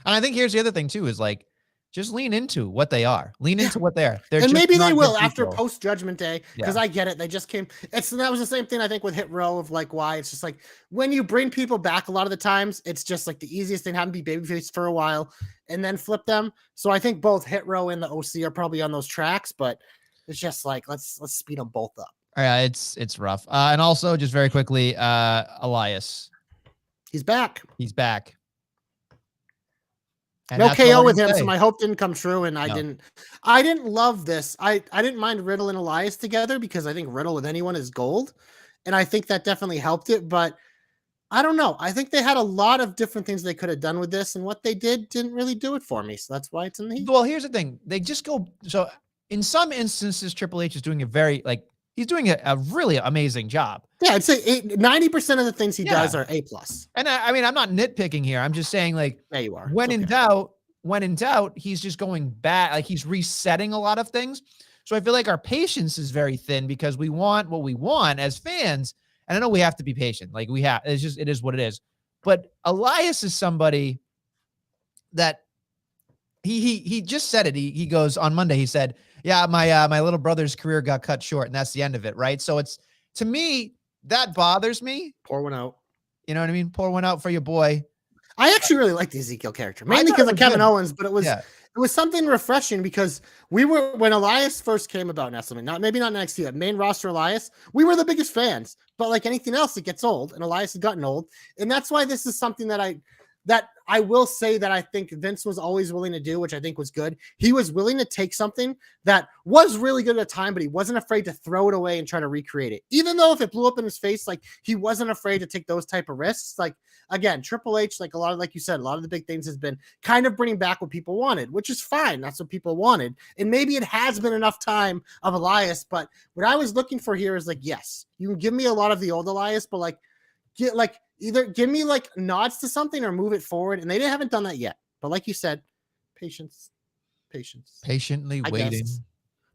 And I think here's the other thing too, is like, just lean into what they are. Lean into what they are. And maybe they will after post Judgment Day, because I get it. They just came. That was the same thing I think with Hit Row of like why it's just like when you bring people back a lot of the times, it's just like the easiest thing, have them be babyface for a while and then flip them. So I think both Hit Row and the OC are probably on those tracks, but it's just like let's speed them both up. Yeah, it's rough. And also just very quickly, Elias. He's back. And no KO with him, so my hope didn't come true, and I didn't love this. I didn't mind Riddle and Elias together because I think Riddle with anyone is gold, and I think that definitely helped it. But I don't know. I think they had a lot of different things they could have done with this, and what they didn't really do it for me. So that's why it's in the heat. Well, here's the thing: they just go. So in some instances, Triple H is doing he's doing a really amazing job. Yeah, I'd say 90% of the things he does are A+. And I mean, I'm not nitpicking here. I'm just saying, like, yeah, you are. When in doubt, he's just going back. Like he's resetting a lot of things. So I feel like our patience is very thin because we want what we want as fans. And I know we have to be patient. Like it is what it is. But Elias is somebody that he just said it. He goes on Monday. He said, yeah, my little brother's career got cut short, and that's the end of it, right? So it's, to me, that bothers me. Pour one out. You know what I mean? Pour one out for your boy. I actually really like the Ezekiel character, mainly because of Kevin Owens, but it was something refreshing because when Elias first came about, Nestleman, maybe not NXT, but main roster Elias, we were the biggest fans. But like anything else, it gets old, and Elias has gotten old, and that's why this is something that I will say that I think Vince was always willing to do, which I think was good. He was willing to take something that was really good at the time, but he wasn't afraid to throw it away and try to recreate it. Even though if it blew up in his face, like he wasn't afraid to take those type of risks. Like again, Triple H, like you said, a lot of the big things has been kind of bringing back what people wanted, which is fine. That's what people wanted. And maybe it has been enough time of Elias, but what I was looking for here is like, yes, you can give me a lot of the old Elias, but either give me like nods to something or move it forward. And they haven't done that yet. But like you said, patience. Patiently waiting.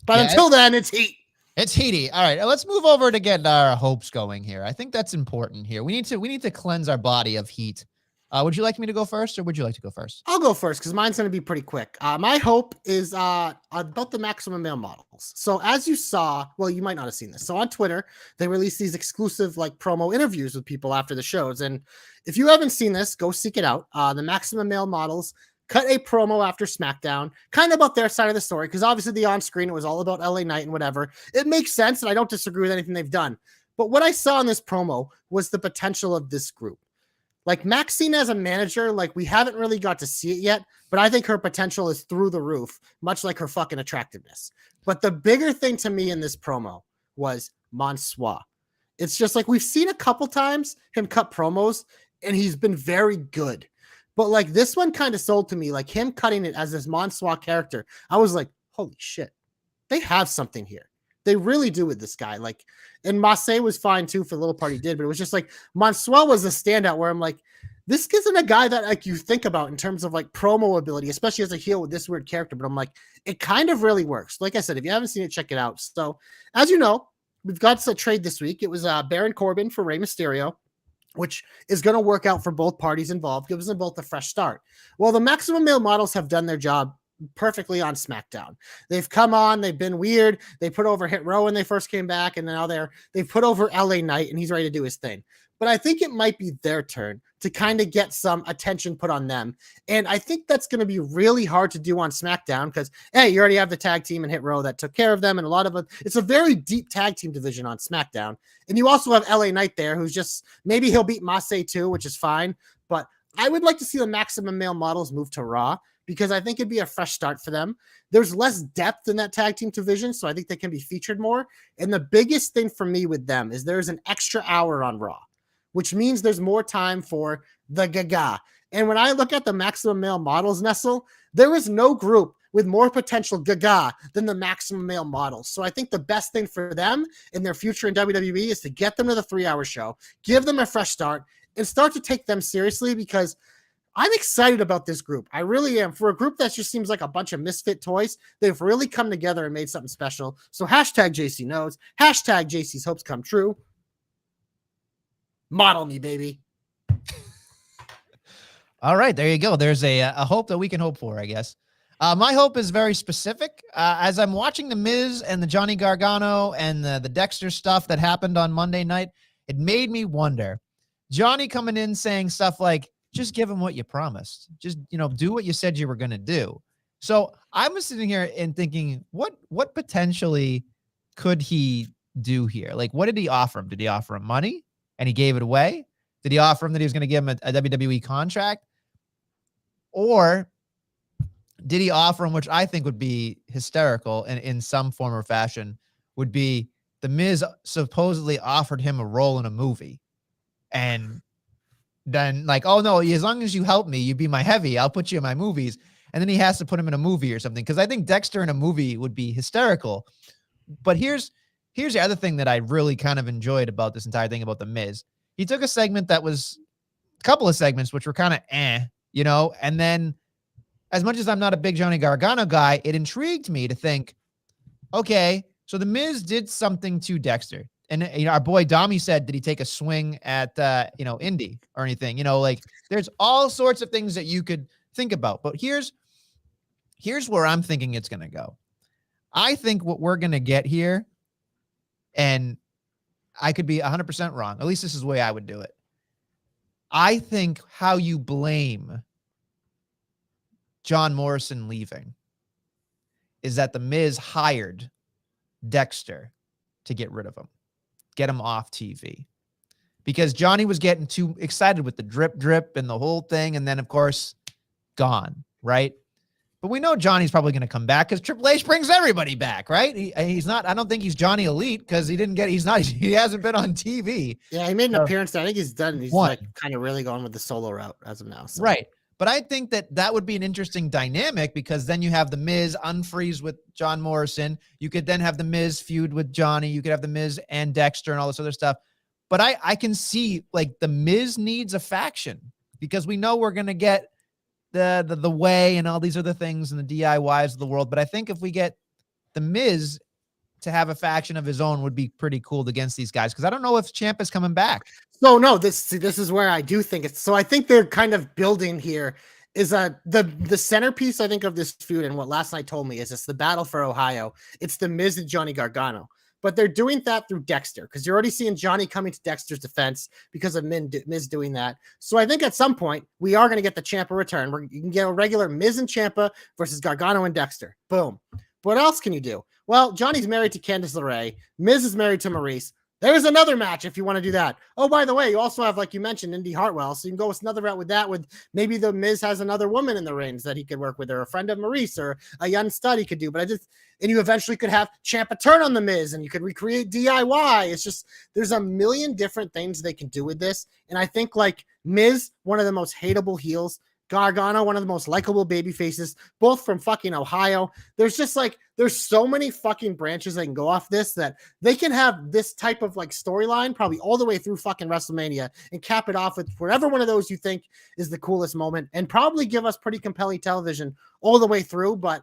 But until then, it's heat. It's heaty. All right, let's move over to get our hopes going here. I think that's important here. We need to cleanse our body of heat Would you like me to go first, or would you like to go first? I'll go first because mine's going to be pretty quick. My hope is about the maximum male models. So as you saw, well, you might not have seen this. So on Twitter, they release these exclusive like promo interviews with people after the shows. And if you haven't seen this, go seek it out. The maximum male models cut a promo after SmackDown, kind of about their side of the story, because obviously the on-screen, it was all about LA Knight and whatever. It makes sense, and I don't disagree with anything they've done. But what I saw in this promo was the potential of this group. Like Maxine as a manager, like we haven't really got to see it yet, but I think her potential is through the roof, much like her fucking attractiveness. But the bigger thing to me in this promo was Mansoor. It's just like we've seen a couple times him cut promos, and he's been very good. But like this one kind of sold to me, like him cutting it as this Mansoor character. I was like, holy shit, they have something here. They really do with this guy. Like, and Massey was fine too for the little part he did, but it was just like Mansoor was a standout where I'm like, this isn't a guy that like you think about in terms of like promo ability, especially as a heel with this weird character. But I'm like, it kind of really works. Like I said, if you haven't seen it, check it out. So as you know, we've got a trade this week. It was Baron Corbin for Rey Mysterio, which is going to work out for both parties involved. Gives them both a fresh start. Well, the maximum male models have done their job perfectly on SmackDown. They've come on, they've been weird. They put over Hit Row when they first came back, and now they've put over LA Knight, and he's ready to do his thing. But I think it might be their turn to kind of get some attention put on them. And I think that's going to be really hard to do on SmackDown because, hey, you already have the tag team and Hit Row that took care of them. And a lot of it, it's a very deep tag team division on SmackDown. And you also have LA Knight there, who's just, maybe he'll beat Massey too, which is fine. But I would like to see the maximum male models move to Raw because I think it'd be a fresh start for them. There's less depth in that tag team division, so I think they can be featured more. And the biggest thing for me with them is there's an extra hour on Raw, which means there's more time for the Gaga. And when I look at the maximum male models, Nestle, there is no group with more potential Gaga than the maximum male models. So I think the best thing for them in their future in WWE is to get them to the 3-hour show, give them a fresh start, and start to take them seriously because I'm excited about this group. I really am. For a group that just seems like a bunch of misfit toys, they've really come together and made something special. So hashtag JC knows, hashtag JC's hopes come true. Model me, baby. All right, there you go. There's a hope that we can hope for, I guess. My hope is very specific. As I'm watching The Miz and the Johnny Gargano and the Dexter stuff that happened on Monday night, it made me wonder. Johnny coming in saying stuff like, just give him what you promised. Just, do what you said you were going to do. So I was sitting here and thinking, what potentially could he do here? Like, what did he offer him? Did he offer him money and he gave it away? Did he offer him that he was going to give him a WWE contract? Or did he offer him, which I think would be hysterical and in some form or fashion, would be The Miz supposedly offered him a role in a movie. And then like, oh no, as long as you help me, you be my heavy, I'll put you in my movies. And then he has to put him in a movie or something. Cause I think Dexter in a movie would be hysterical. But here's the other thing that I really kind of enjoyed about this entire thing about The Miz. He took a segment that was a couple of segments, which were kind of and then as much as I'm not a big Johnny Gargano guy, it intrigued me to think, okay, so The Miz did something to Dexter. And, our boy Dami said, did he take a swing at, Indy or anything? Like there's all sorts of things that you could think about. But here's where I'm thinking it's going to go. I think what we're going to get here, and I could be 100% wrong. At least this is the way I would do it. I think how you blame John Morrison leaving is that The Miz hired Dexter to get rid of him. Get him off TV because Johnny was getting too excited with the drip and the whole thing. And then of course, gone. Right. But we know Johnny's probably going to come back because Triple H brings everybody back. Right. He's not, I don't think he's Johnny Elite because he hasn't been on TV. Yeah. He made an appearance there. I think he's done. He's like kind of really going with the solo route as of now. So. Right. But I think that would be an interesting dynamic because then you have The Miz unfreeze with John Morrison. You could then have The Miz feud with Johnny. You could have The Miz and Dexter and all this other stuff. But I can see like The Miz needs a faction because we know we're going to get the way and all these other things and the DIYs of the world. But I think if we get The Miz to have a faction of his own would be pretty cool against these guys, because I don't know if Ciampa's coming back. So no, this is where I do think it's. So I think they're kind of building here is the centerpiece, I think, of this feud, and what last night told me is it's the battle for Ohio. It's the Miz and Johnny Gargano. But they're doing that through Dexter, because you're already seeing Johnny coming to Dexter's defense because of Miz doing that. So I think at some point we are going to get the Ciampa return, where you can get a regular Miz and Ciampa versus Gargano and Dexter. Boom. What else can you do? Well, Johnny's married to Candice LeRae. Miz is married to Maurice. There's another match if you want to do that. Oh, by the way, you also have, like you mentioned, Indy Hartwell. So you can go with another route with that, with maybe the Miz has another woman in the rings that he could work with, or a friend of Maurice, or a young stud he could do. But and you eventually could have Ciampa turn on the Miz, and you could recreate DIY. It's just, there's a million different things they can do with this. And I think, like, Miz, one of the most hateable heels, Gargano, one of the most likable baby faces, both from fucking Ohio. There's just like, there's so many fucking branches they can go off this, that they can have this type of like storyline probably all the way through fucking WrestleMania and cap it off with whatever one of those you think is the coolest moment, and probably give us pretty compelling television all the way through. But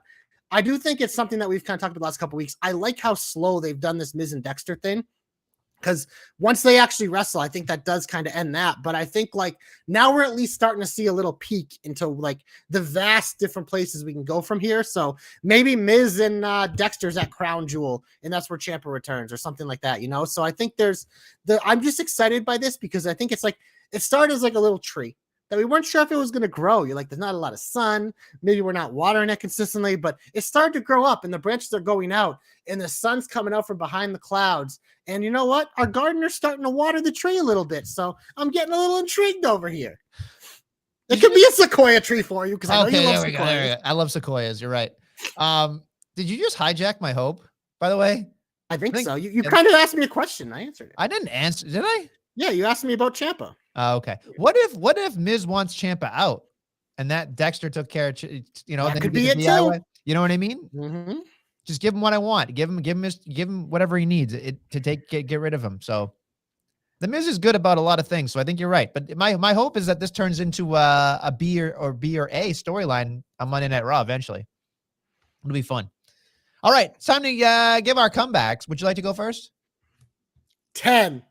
I do think it's something that we've kind of talked about the last couple of weeks. I like how slow they've done this Miz and Dexter thing, because once they actually wrestle, I think that does kind of end that. But I think, like, now we're at least starting to see a little peek into like the vast different places we can go from here. So maybe Miz and Dexter's at Crown Jewel, and that's where Ciampa returns or something like that, you know? So I think I'm just excited by this, because I think it's like, it started as like a little tree that we weren't sure if it was going to grow. You're like, there's not a lot of sun. Maybe we're not watering it consistently, but it started to grow up, and the branches are going out, and the sun's coming out from behind the clouds. And you know what? Our gardener's starting to water the tree a little bit. So I'm getting a little intrigued over here. It could be a sequoia tree for you, because I know you love sequoias. There we go. I love sequoias. You're right. Did you just hijack my hope, by the way? I think so. You kind of asked me a question. I answered it. I didn't answer. Did I? Yeah, you asked me about Ciampa. Okay. What if Miz wants Ciampa out, and that Dexter took care of, you know, that then could be it too. You know what I mean? Mm-hmm. Just give him what I want. Give him whatever he needs to get rid of him. So the Miz is good about a lot of things. So I think you're right. But my hope is that this turns into a B or A storyline on Monday Night Raw eventually. It'll be fun. All right. It's time to give our comebacks. Would you like to go first? 10.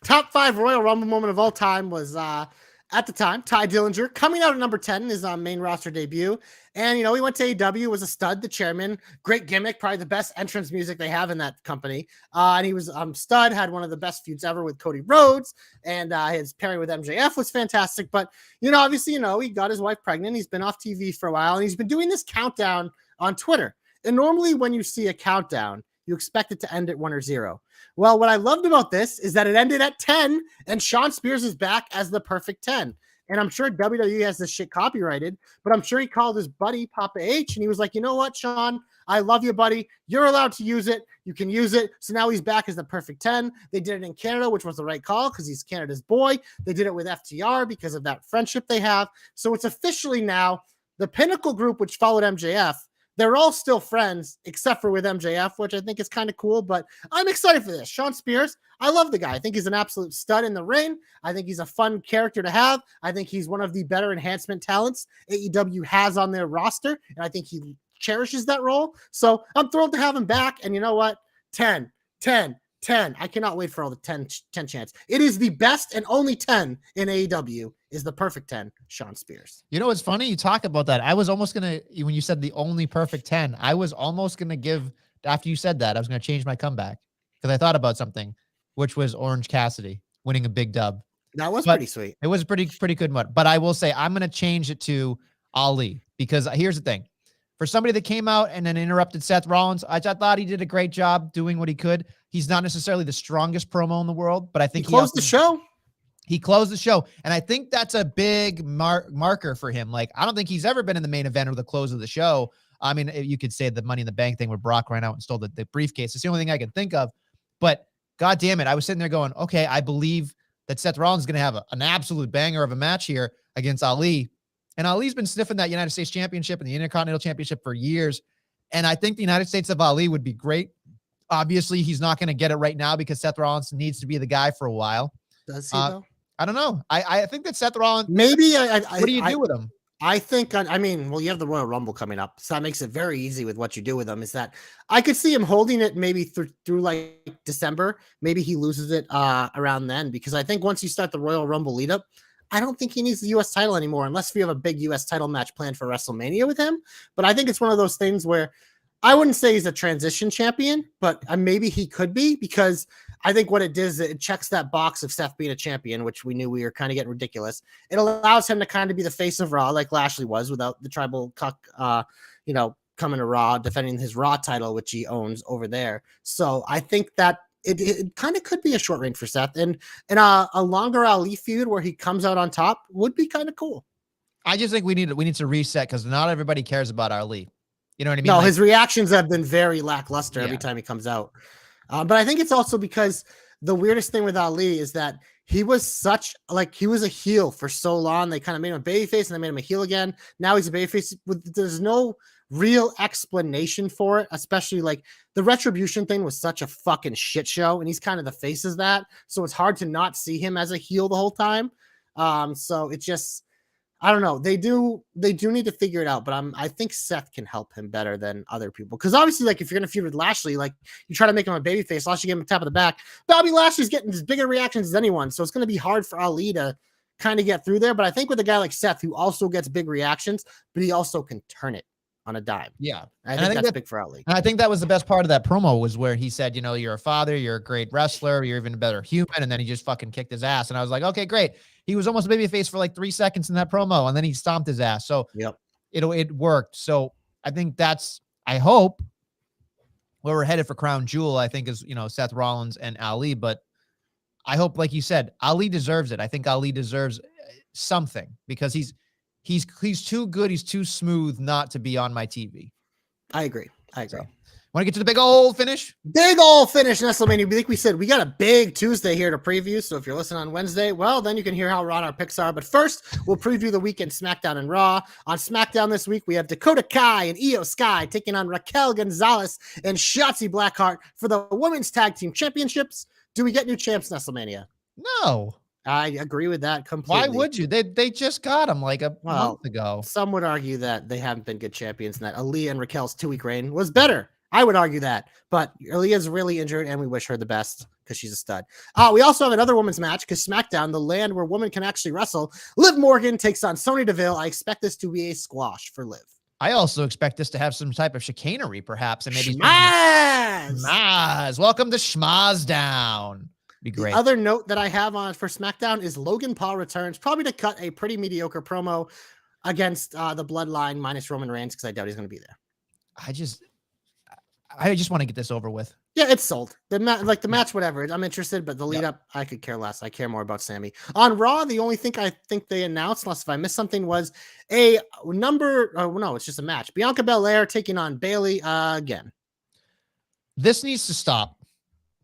Top 5 Royal Rumble moment of all time was at the time Ty Dillinger coming out at number 10, his main roster debut. And you know, he went to AEW, was a stud, the chairman, great gimmick, probably the best entrance music they have in that company. And he was stud, had one of the best feuds ever with Cody Rhodes, and his pairing with MJF was fantastic. But you know, obviously, you know, he got his wife pregnant. He's been off TV for a while, and he's been doing this countdown on Twitter. And normally, when you see a countdown, you expect it to end at 1 or 0. Well, what I loved about this is that it ended at 10, and Shawn Spears is back as the perfect 10. And I'm sure WWE has this shit copyrighted, but I'm sure he called his buddy Papa H, and he was like, you know what, Shawn, I love you, buddy. You're allowed to use it. You can use it. So now he's back as the perfect 10. They did it in Canada, which was the right call because he's Canada's boy. They did it with FTR because of that friendship they have. So it's officially now the Pinnacle group, which followed MJF. They're all still friends, except for with MJF, which I think is kind of cool, but I'm excited for this. Shawn Spears, I love the guy. I think he's an absolute stud in the ring. I think he's a fun character to have. I think he's one of the better enhancement talents AEW has on their roster, and I think he cherishes that role. So I'm thrilled to have him back, and you know what? 10. I cannot wait for all the 10 chants. It is the best and only 10 in AEW is the perfect 10, Shawn Spears. You know what's funny? You talk about that. I was almost going to, when you said the only perfect 10, I was almost going to give, after you said that, I was going to change my comeback because I thought about something, which was Orange Cassidy winning a big dub. That was pretty sweet. It was pretty good one. But I will say I'm going to change it to Ali, because here's the thing. For somebody that came out and then interrupted Seth Rollins, I thought he did a great job doing what he could. He's not necessarily the strongest promo in the world, but I think he closed the show. He closed the show. And I think that's a big marker for him. Like, I don't think he's ever been in the main event or the close of the show. I mean, you could say the Money in the Bank thing where Brock ran out and stole the briefcase. It's the only thing I can think of. But God damn it, I was sitting there going, okay, I believe that Seth Rollins is going to have an absolute banger of a match here against Ali. And Ali's been sniffing that United States Championship and the Intercontinental Championship for years. And I think the United States of Ali would be great. Obviously, he's not going to get it right now because Seth Rollins needs to be the guy for a while. Does he, though? I don't know. I think that Seth Rollins... Maybe what do you do with him? I think, I mean, well, you have the Royal Rumble coming up, so that makes it very easy with what you do with him. Is that I could see him holding it maybe through like December. Maybe he loses it around then, because I think once you start the Royal Rumble lead up, I don't think he needs the U.S. title anymore, unless we have a big U.S. title match planned for WrestleMania with him. But I think it's one of those things where I wouldn't say he's a transition champion, but maybe he could be, because I think what it does, it checks that box of Seth being a champion, which we knew we were kind of getting ridiculous. It allows him to kind of be the face of Raw, like Lashley was, without the tribal cuck, coming to Raw, defending his Raw title, which he owns over there. So I think that it kind of could be a short reign for Seth, and a longer Ali feud where he comes out on top would be kind of cool. I just think we need to reset, because not everybody cares about Ali. You know what I mean? No, like, his reactions have been very lackluster every time he comes out. But I think it's also because the weirdest thing with Ali is that he was he was a heel for so long. They kind of made him a babyface and they made him a heel again. Now he's a babyface. There's no real explanation for it, especially like the Retribution thing was such a fucking shit show, and he's kind of the face of that. So it's hard to not see him as a heel the whole time. So it's just, I don't know. They do need to figure it out, but I think Seth can help him better than other people. Because obviously, like, if you're gonna feud with Lashley, like, you try to make him a babyface, Lashley give him a tap of the back. Bobby Lashley's getting as bigger reactions as anyone, so it's gonna be hard for Ali to kind of get through there. But I think with a guy like Seth, who also gets big reactions, but he also can turn it on a dime. Yeah, I think that's big for Ali. And I think that was the best part of that promo, was where he said, you're a father, you're a great wrestler, you're even a better human, and then he just fucking kicked his ass. And I was like, okay, great. He was almost a babyface for like 3 seconds in that promo, and then he stomped his ass. So it worked. So I think I hope where we're headed for Crown Jewel, I think, is, Seth Rollins and Ali. But I hope, like you said, Ali deserves it. I think Ali deserves something, because he's too good. He's too smooth not to be on my TV. I agree. So, want to get to the big old finish? Big old finish, Nestlemania. Like we said, we got a big Tuesday here to preview. So if you're listening on Wednesday, well, then you can hear how raw our picks are. But first, we'll preview the weekend SmackDown and Raw. On SmackDown this week, we have Dakota Kai and Io Sky taking on Raquel Gonzalez and Shotzi Blackheart for the Women's Tag Team Championships. Do we get new champs, Nestlemania? No. I agree with that completely. Why would you? They just got him like a month ago. Some would argue that they haven't been good champions and that Aaliyah and Raquel's 2-week reign was better. I would argue that, but Aaliyah's really injured, and we wish her the best because she's a stud. We also have another women's match, because SmackDown, the land where women can actually wrestle. Liv Morgan takes on Sonya Deville. I expect this to be a squash for Liv. I also expect this to have some type of chicanery, perhaps, and maybe Schmaz. Welcome to Schmaz Down. Be great. The other note that I have on for SmackDown is Logan Paul returns, probably to cut a pretty mediocre promo against the Bloodline minus Roman Reigns, because I doubt he's going to be there. I just want to get this over with. Yeah, it's sold. The match, whatever. I'm interested, but the lead up, I could care less. I care more about Sammy. On Raw, the only thing I think they announced, unless if I missed something, was a number. Oh no, it's just a match. Bianca Belair taking on Bayley again. This needs to stop.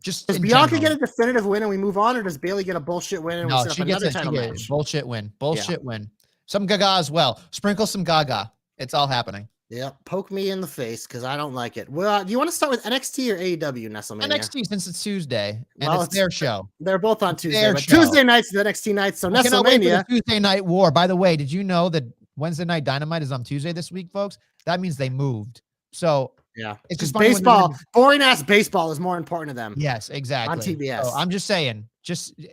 Does Bianca get a definitive win and we move on, or does Bayley get a bullshit win and we set up another title match? Bullshit win. Win. Some Gaga as well. Sprinkle some Gaga. It's all happening. Yeah, poke me in the face because I don't like it. Well, do you want to start with NXT or AEW, Nestlemania? NXT, since it's Tuesday, and it's their show. They're both on Tuesday, but Tuesday nights is NXT nights, so Nestlemania. Tuesday Night War. By the way, did you know that Wednesday Night Dynamite is on Tuesday this week, folks? That means they moved. So yeah, it's just baseball. Boring ass baseball is more important to them. Yes, exactly. On TBS. So I'm just saying,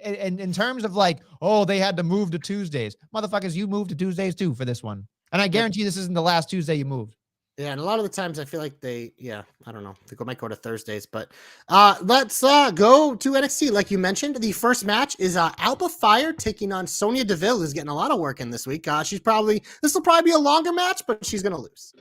in terms of like, they had to move to Tuesdays. Motherfuckers, you moved to Tuesdays too for this one. And I guarantee this isn't the last Tuesday you moved. Yeah, and a lot of the times I feel like I don't know, they might go to Thursdays, but let's go to NXT. Like you mentioned, the first match is Alba Fire taking on Sonya Deville, who's getting a lot of work in this week. This will probably be a longer match, but she's gonna lose.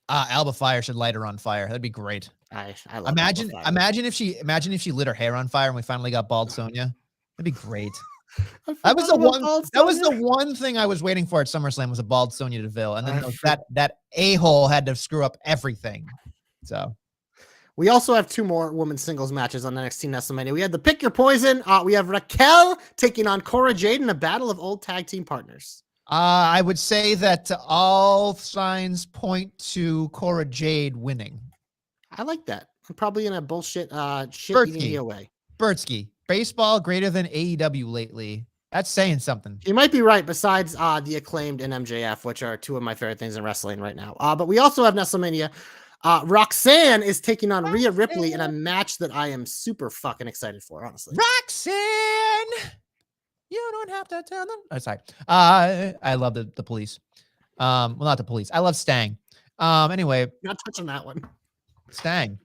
Alba Fire should light her on fire. That'd be great. I love imagine if she lit her hair on fire and we finally got bald Sonya. That'd be great. That was the one thing I was waiting for at SummerSlam, was a bald Sonya Deville, and then that a-hole had to screw up everything. So we also have two more women's singles matches on NXT Nestlemania. We had the Pick Your Poison. We have Raquel taking on Cora Jade in a battle of old tag team partners. I would say that all signs point to Cora Jade winning. I like that. I'm probably in a bullshit shit eating way. Bertsky. Baseball greater than AEW lately. That's saying something. He might be right. Besides the Acclaimed and MJF, which are two of my favorite things in wrestling right now. But we also have Nestlemania. Roxanne is taking on Rhea Ripley in a match that I am super fucking excited for, honestly. Roxanne, you don't have to tell them. Oh, sorry. I love the police. Well, not the police. I love Stang. Anyway, Not touching that one. Stang.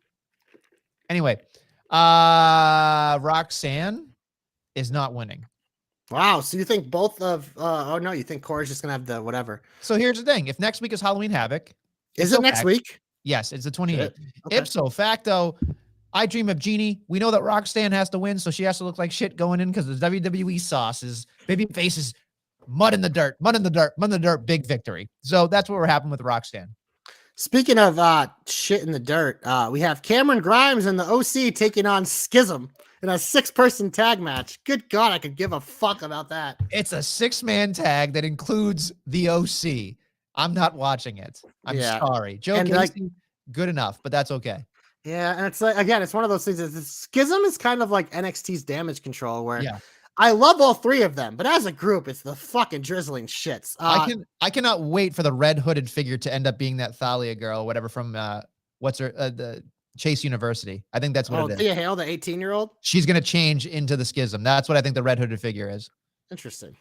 Anyway, Roxanne is not winning. Wow. So you think both of? Oh no, you think Corey's just gonna have the whatever? So here's the thing: if next week is Halloween Havoc, Is it next week? Yes, it's the 28th. Okay. Ipso facto, I Dream of Jeannie. We know that Roxanne has to win, so she has to look like shit going in because the WWE sauce is baby faces, mud in the dirt, mud in the dirt, mud in the dirt, big victory. So that's what we're happening with Roxanne. Speaking of shit in the dirt, we have Cameron Grimes and the OC taking on Schism in a 6-person tag match. Good God, I could give a fuck about that. It's a 6-man tag that includes the OC. I'm not watching it. I'm sorry. Joe And, Casey, good enough, but that's okay. Yeah, and it's like, again, it's one of those things. Schism is kind of like NXT's Damage Control, where Yeah. I love all three of them, but as a group, it's the fucking drizzling shits. I cannot wait for the red hooded figure to end up being that Thalia girl or whatever from what's her the Chase University. I think that's what it is. Thea Hale, the 18-year-old. She's gonna change into the Schism. That's what I think the red hooded figure is. Interesting.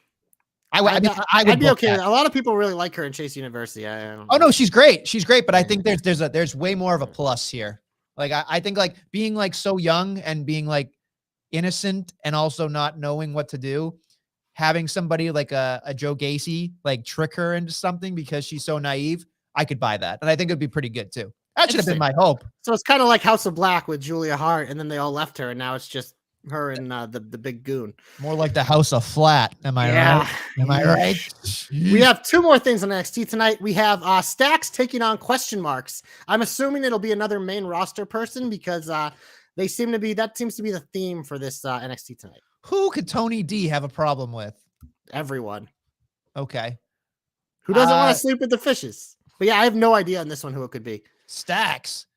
I would I'd be book okay. that. A lot of people really like her in Chase University. Oh no, she's great. She's great, but I think there's way more of a plus here. Like I think like being like so young and being like innocent and also not knowing what to do, having somebody like a Joe Gacy like trick her into something because she's so naive, I could buy that. And I think it'd be pretty good too. That should have been my hope. So it's kind of like House of Black with Julia Hart, and then they all left her, and now it's just her and the big goon. More like the House of Flat. Am I right? Am I right? We have 2 more things on NXT tonight. We have Stacks taking on Question Marks. I'm assuming it'll be another main roster person because that seems to be the theme for this NXT tonight. Who could Tony D have a problem with? Everyone. Okay. Who doesn't want to sleep with the fishes? But yeah, I have no idea on this one who it could be. Stacks.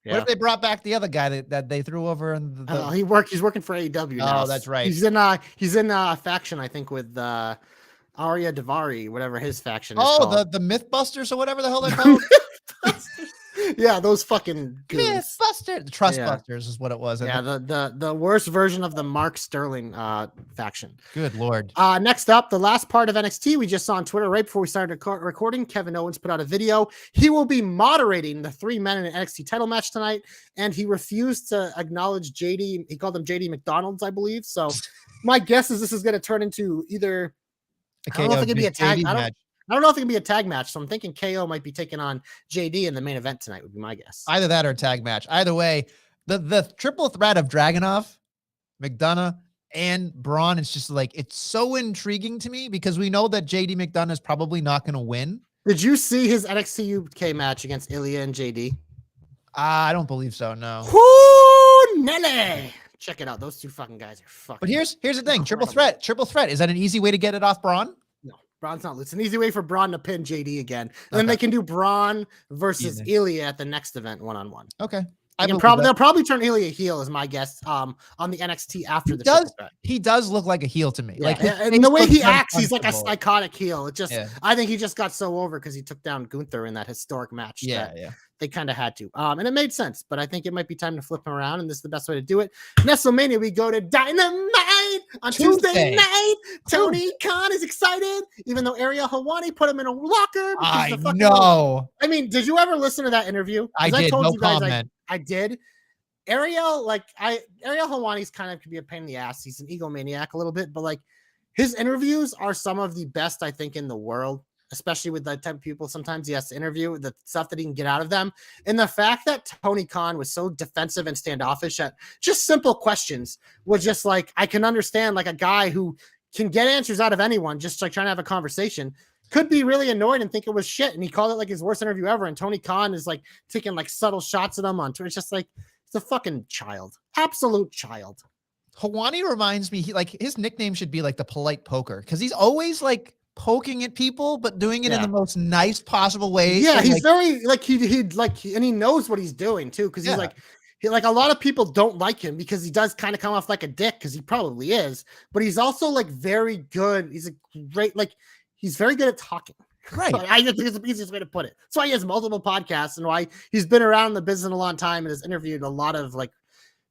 Yeah. What if they brought back the other guy that they threw over in the he's working for AEW now. Oh, that's right. He's in a faction, I think, with Arya Davari, whatever his faction is called. the Mythbusters or whatever the hell they're called. Yeah, those fucking goons. Mythbuster, the Trustbusters is what it was. Yeah, the worst version of the Mark Sterling faction. Good Lord. Next up, the last part of NXT we just saw on Twitter right before we started recording. Kevin Owens put out a video. He will be moderating the 3 men in an NXT title match tonight, and he refused to acknowledge JD. He called them JD McDonald's, I believe. So my guess is this is going to turn into either. I don't know if it could be a tag. I don't know if it can be a tag match, so I'm thinking KO might be taking on JD in the main event tonight, would be my guess. Either that or a tag match. Either way, the triple threat of Dragunov, McDonough, and Braun is just like, it's so intriguing to me because we know that JD McDonough is probably not going to win. Did you see his NXT UK match against Ilya and JD? I don't believe so, no. Whoo, Nelly! Check it out. Those 2 fucking guys are fucking. But here's the thing. Triple threat. Is that an easy way to get it off Braun? Braun's not. It's an easy way for Braun to pin JD again. And then they can do Braun versus Ilya at the next event 1-on-1. Okay. They'll probably turn Ilya heel, is my guess. On the NXT after the triple threat. He does look like a heel to me. Yeah. Like and the way he acts, he's like a psychotic heel. It just, Yeah. I think he just got so over because he took down Gunther in that historic match. Yeah. They kind of had to. And it made sense, but I think it might be time to flip him around, and this is the best way to do it. Nestlemania, we go to Dynamite on Tuesday night. Tony Khan is excited, even though Ariel Helwani put him in a locker. I know. I mean, did you ever listen to that interview? I did. told No you guys comment. I did. Ariel Helwani's kind of can be a pain in the ass. He's an egomaniac a little bit, but like his interviews are some of the best I think in the world. Especially with the type of people sometimes he has to interview, the stuff that he can get out of them. And the fact that Tony Khan was so defensive and standoffish at just simple questions was just like, I can understand like a guy who can get answers out of anyone, just like trying to have a conversation, could be really annoyed and think it was shit. And he called it like his worst interview ever. And Tony Khan is like taking like subtle shots at him on Twitter. It's just like, it's a fucking child, absolute child. Helwani reminds me, his nickname should be like the polite poker. Cause he's always like poking at people, but doing it in the most nice possible way. Yeah, he's very like and he knows what he's doing too, because he's like like a lot of people don't like him because he does kind of come off like a dick, because he probably is, but he's also like very good. He's a great, like, he's very good at talking. Right. I think it's the easiest way to put it. That's why he has multiple podcasts and why he's been around the business a long time and has interviewed a lot of like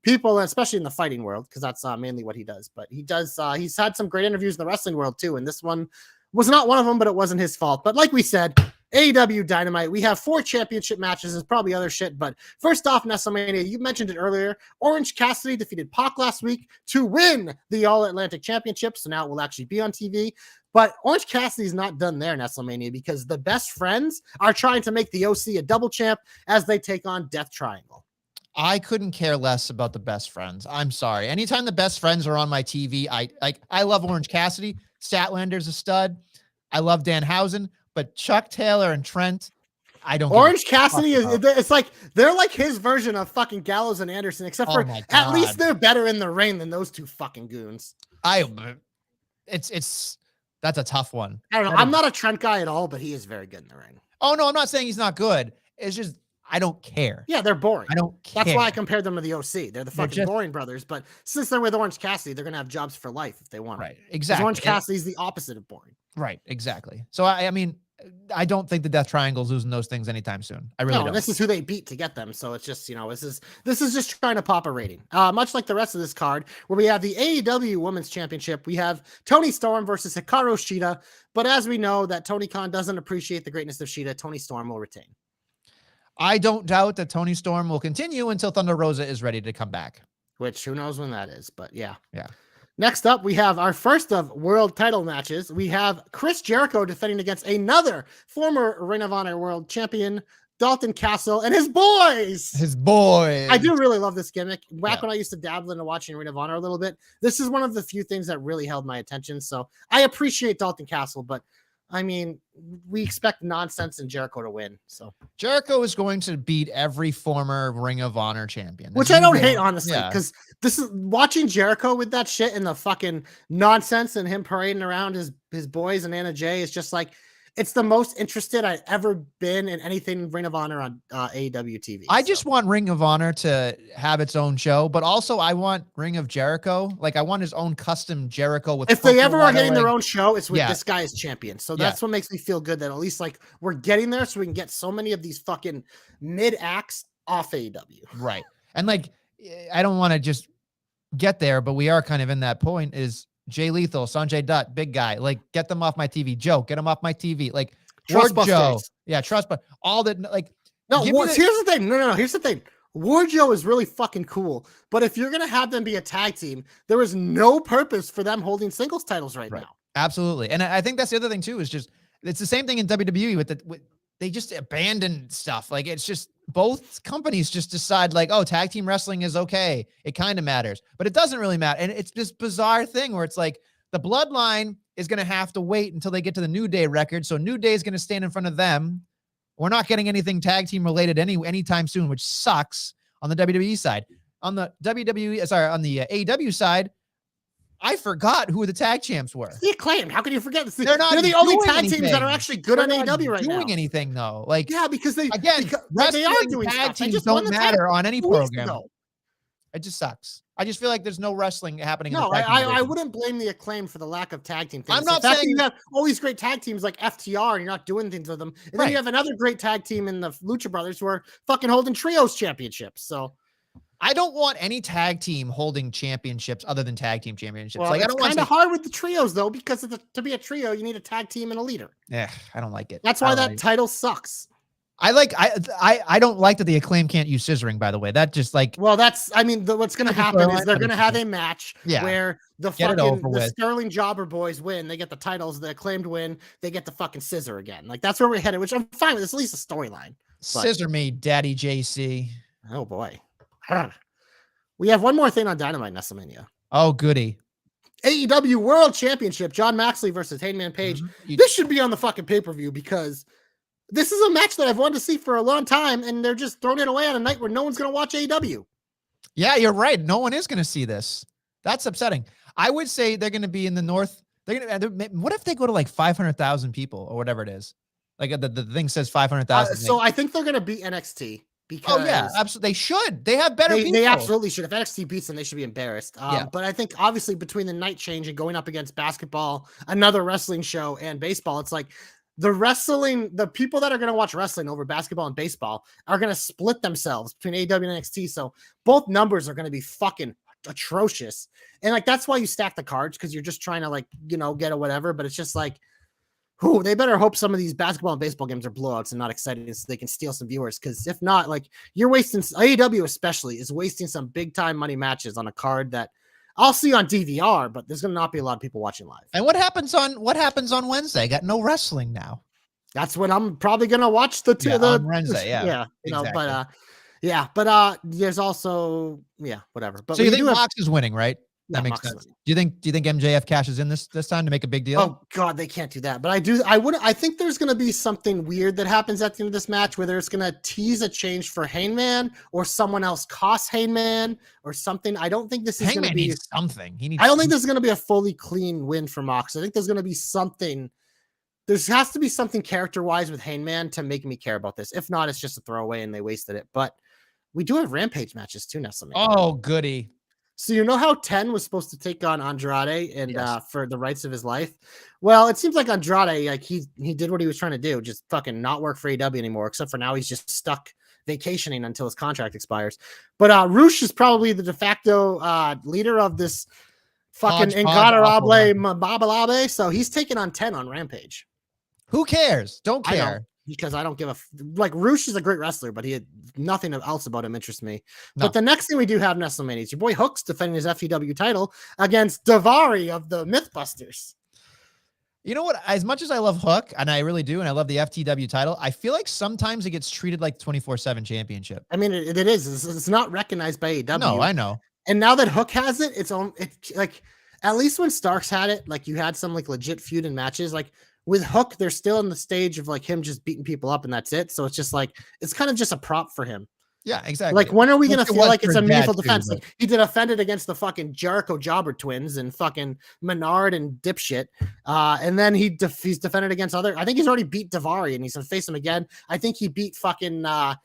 people, especially in the fighting world, because that's mainly what he does. But he does, he's had some great interviews in the wrestling world too. And this one was not one of them, but it wasn't his fault. But like we said, AEW Dynamite, we have 4 championship matches. There's probably other shit, but first off, Nestlemania, you mentioned it earlier. Orange Cassidy defeated Pac last week to win the All Atlantic Championship, so now it will actually be on TV. But Orange Cassidy's not done there, Nestlemania, because the Best Friends are trying to make the OC a double champ as they take on Death Triangle. I couldn't care less about the Best Friends. I'm sorry. Anytime the Best Friends are on my TV, I love Orange Cassidy. Statlander's a stud. I love Danhausen. But Chuck Taylor and Trent, I don't. Orange Cassidy is, it's like, they're like his version of fucking Gallows and Anderson, except for at least they're better in the ring than those two fucking goons. It's that's a tough one. I don't know. I'm not a Trent guy at all, but he is very good in the ring. Oh no, I'm not saying he's not good. It's just, I don't care. Yeah, they're boring. I don't care. That's why I compared them to the OC. They're the fucking boring brothers, but since they're with Orange Cassidy, they're going to have jobs for life if they want. Right, exactly. Orange Cassidy's the opposite of boring. Right, exactly. So, I mean, I don't think the Death Triangle's losing those things anytime soon. I really don't. This is who they beat to get them. So it's just, this is just trying to pop a rating. Much like the rest of this card, where we have the AEW Women's Championship, we have Toni Storm versus Hikaru Shida. But as we know that Tony Khan doesn't appreciate the greatness of Shida, Toni Storm will retain. I don't doubt that Toni Storm will continue until Thunder Rosa is ready to come back. Which, who knows when that is, but yeah. Yeah. Next up, we have our first of world title matches. We have Chris Jericho defending against another former Ring of Honor world champion, Dalton Castle, and his boys. I do really love this gimmick. Back when I used to dabble into watching Ring of Honor a little bit, this is one of the few things that really held my attention. So I appreciate Dalton Castle, but I mean, we expect nonsense and Jericho to win. So Jericho is going to beat every former Ring of Honor champion, which I don't hate, honestly, because this is watching Jericho with that shit and the fucking nonsense and him parading around his boys and Anna Jay is just like, it's the most interested I've ever been in anything Ring of Honor on AEW TV. I just want Ring of Honor to have its own show, but also I want Ring of Jericho. Like, I want his own custom Jericho. With if they ever are getting their own show, it's with this guy as champion. So that's what makes me feel good that at least like we're getting there, so we can get so many of these fucking mid acts off AEW. Right, and like I don't want to just get there, but we are kind of in that point. Is Jay Lethal, Sanjay Dutt, big guy. Like, get them off my TV. Joe, get them off my TV. Like, trust Joe. Yeah, trust, but all that, like, no, here's the thing. No. Here's the thing. War Joe is really fucking cool, but if you're going to have them be a tag team, there is no purpose for them holding singles titles right now. Absolutely. And I think that's the other thing too, is just, it's the same thing in WWE with they just abandon stuff. Like, it's just, both companies just decide like, oh, tag team wrestling is okay. It kind of matters, but it doesn't really matter. And it's this bizarre thing where it's like the Bloodline is going to have to wait until they get to the New Day record. So New Day is going to stand in front of them. We're not getting anything tag team related anytime soon, which sucks on the WWE side. On the on the AEW side, I forgot who the tag champs were. The Acclaimed. How can you forget? They're the only tag teams that are actually good on AEW right now. Doing anything though, like because they are doing tag teams don't matter on any program. It just sucks. I just feel like there's no wrestling happening. No, I wouldn't blame the Acclaimed for the lack of tag team things. I'm not saying you have all these great tag teams like FTR and you're not doing things with them. And then you have another great tag team in the Lucha Brothers who are fucking holding trios championships. So I don't want any tag team holding championships other than tag team championships. Well, like, it's kind of hard with the trios though, because to be a trio, you need a tag team and a leader. Yeah, I don't like it. That's why that title sucks. I don't like that the Acclaim can't use scissoring, by the way. That just like, well, what's going to happen is they're going to have a match where the Sterling Jobber boys win. They get the titles, the Acclaimed win. They get the fucking scissor again. Like, that's where we're headed, which I'm fine with. It's at least a storyline. Scissor me, Daddy JC. Oh boy. We have one more thing on Dynamite, Nestlemania. Oh, goody. AEW World Championship, John Moxley versus Hangman Page. This should be on the fucking pay-per-view because this is a match that I've wanted to see for a long time, and they're just throwing it away on a night where no one's going to watch AEW. Yeah, you're right. No one is going to see this. That's upsetting. I would say they're going to be in the North. What if they go to like 500,000 people or whatever it is? Like the thing says 500,000. So I think they're going to beat NXT because Oh yeah, absolutely. They should. They have better people. they absolutely should. If NXT beats them, they should be embarrassed. Yeah. But I think obviously between the night change and going up against basketball, another wrestling show, and baseball, it's like the people that are going to watch wrestling over basketball and baseball are going to split themselves between AEW and NXT. So both numbers are going to be fucking atrocious. And like, that's why you stack the cards, because you're just trying to like, get a whatever, but it's just like, they better hope some of these basketball and baseball games are blowouts and not exciting so they can steal some viewers. Because if not, like, you're wasting, AEW especially is wasting some big time money matches on a card that I'll see on DVR, but there's going to not be a lot of people watching live. And what happens on Wednesday? Got no wrestling now. That's when I'm probably going to watch on Wednesday. Yeah. Yeah. Exactly. But there's also, whatever. But so you think Mox is winning, right? That makes sense. Winning. Do you think MJF cashes in this time to make a big deal? Oh God, they can't do that. But I think there's going to be something weird that happens at the end of this match, whether it's going to tease a change for Hangman or someone else costs Hangman or something. I don't think this is going to be something. I don't think this is going to be a fully clean win for Mox. I think there's going to be something. There has to be something character-wise with Hangman to make me care about this. If not, it's just a throwaway and they wasted it. But we do have Rampage matches too, Nestlemania. Oh, goody. So you know how 10 was supposed to take on Andrade and for the rights of his life? Well, it seems like Andrade, like he did what he was trying to do, just fucking not work for AEW anymore, except for now he's just stuck vacationing until his contract expires. But Roosh is probably the de facto leader of this fucking Ingobernable Mabalabe, so he's taking on 10 on Rampage. Who cares? Don't care. Because I don't give a Roosh is a great wrestler, but he had nothing else about him interests me. No. But the next thing we do have Nestlemania is your boy Hooks defending his FTW title against Daivari of the Mythbusters. You know what? As much as I love Hook, and I really do, and I love the FTW title, I feel like sometimes it gets treated like 24/7 championship. I mean, it is. It's not recognized by AEW. No, I know. And now that Hook has it, it's like at least when Starks had it, like you had some like legit feud and matches. Like with Hook, they're still in the stage of like him just beating people up and that's it. So it's just like, it's kind of just a prop for him. Yeah, exactly. Like, when are we going to feel like it's a meaningful defense? Too, like, he did offended against the fucking Jericho Jobber twins and fucking Menard and Dipshit. And then he's defended against I think he's already beat Daivari and he's going to face him again. I think he beat fucking the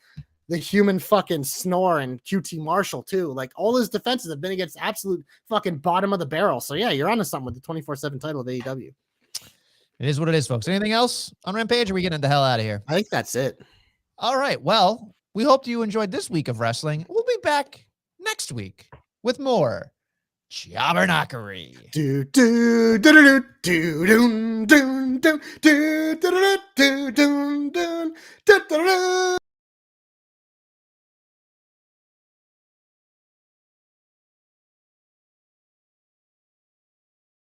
human fucking Snore and QT Marshall too. Like, all his defenses have been against absolute fucking bottom of the barrel. So yeah, you're onto something with the 24/7 title of AEW. It is what it is, folks. Anything else on Rampage, or are we getting the hell out of here? I think that's it. All right. Well, we hope you enjoyed this week of wrestling. We'll be back next week with more Jobberknockery. Do do do do do do do do do do do do do do do do.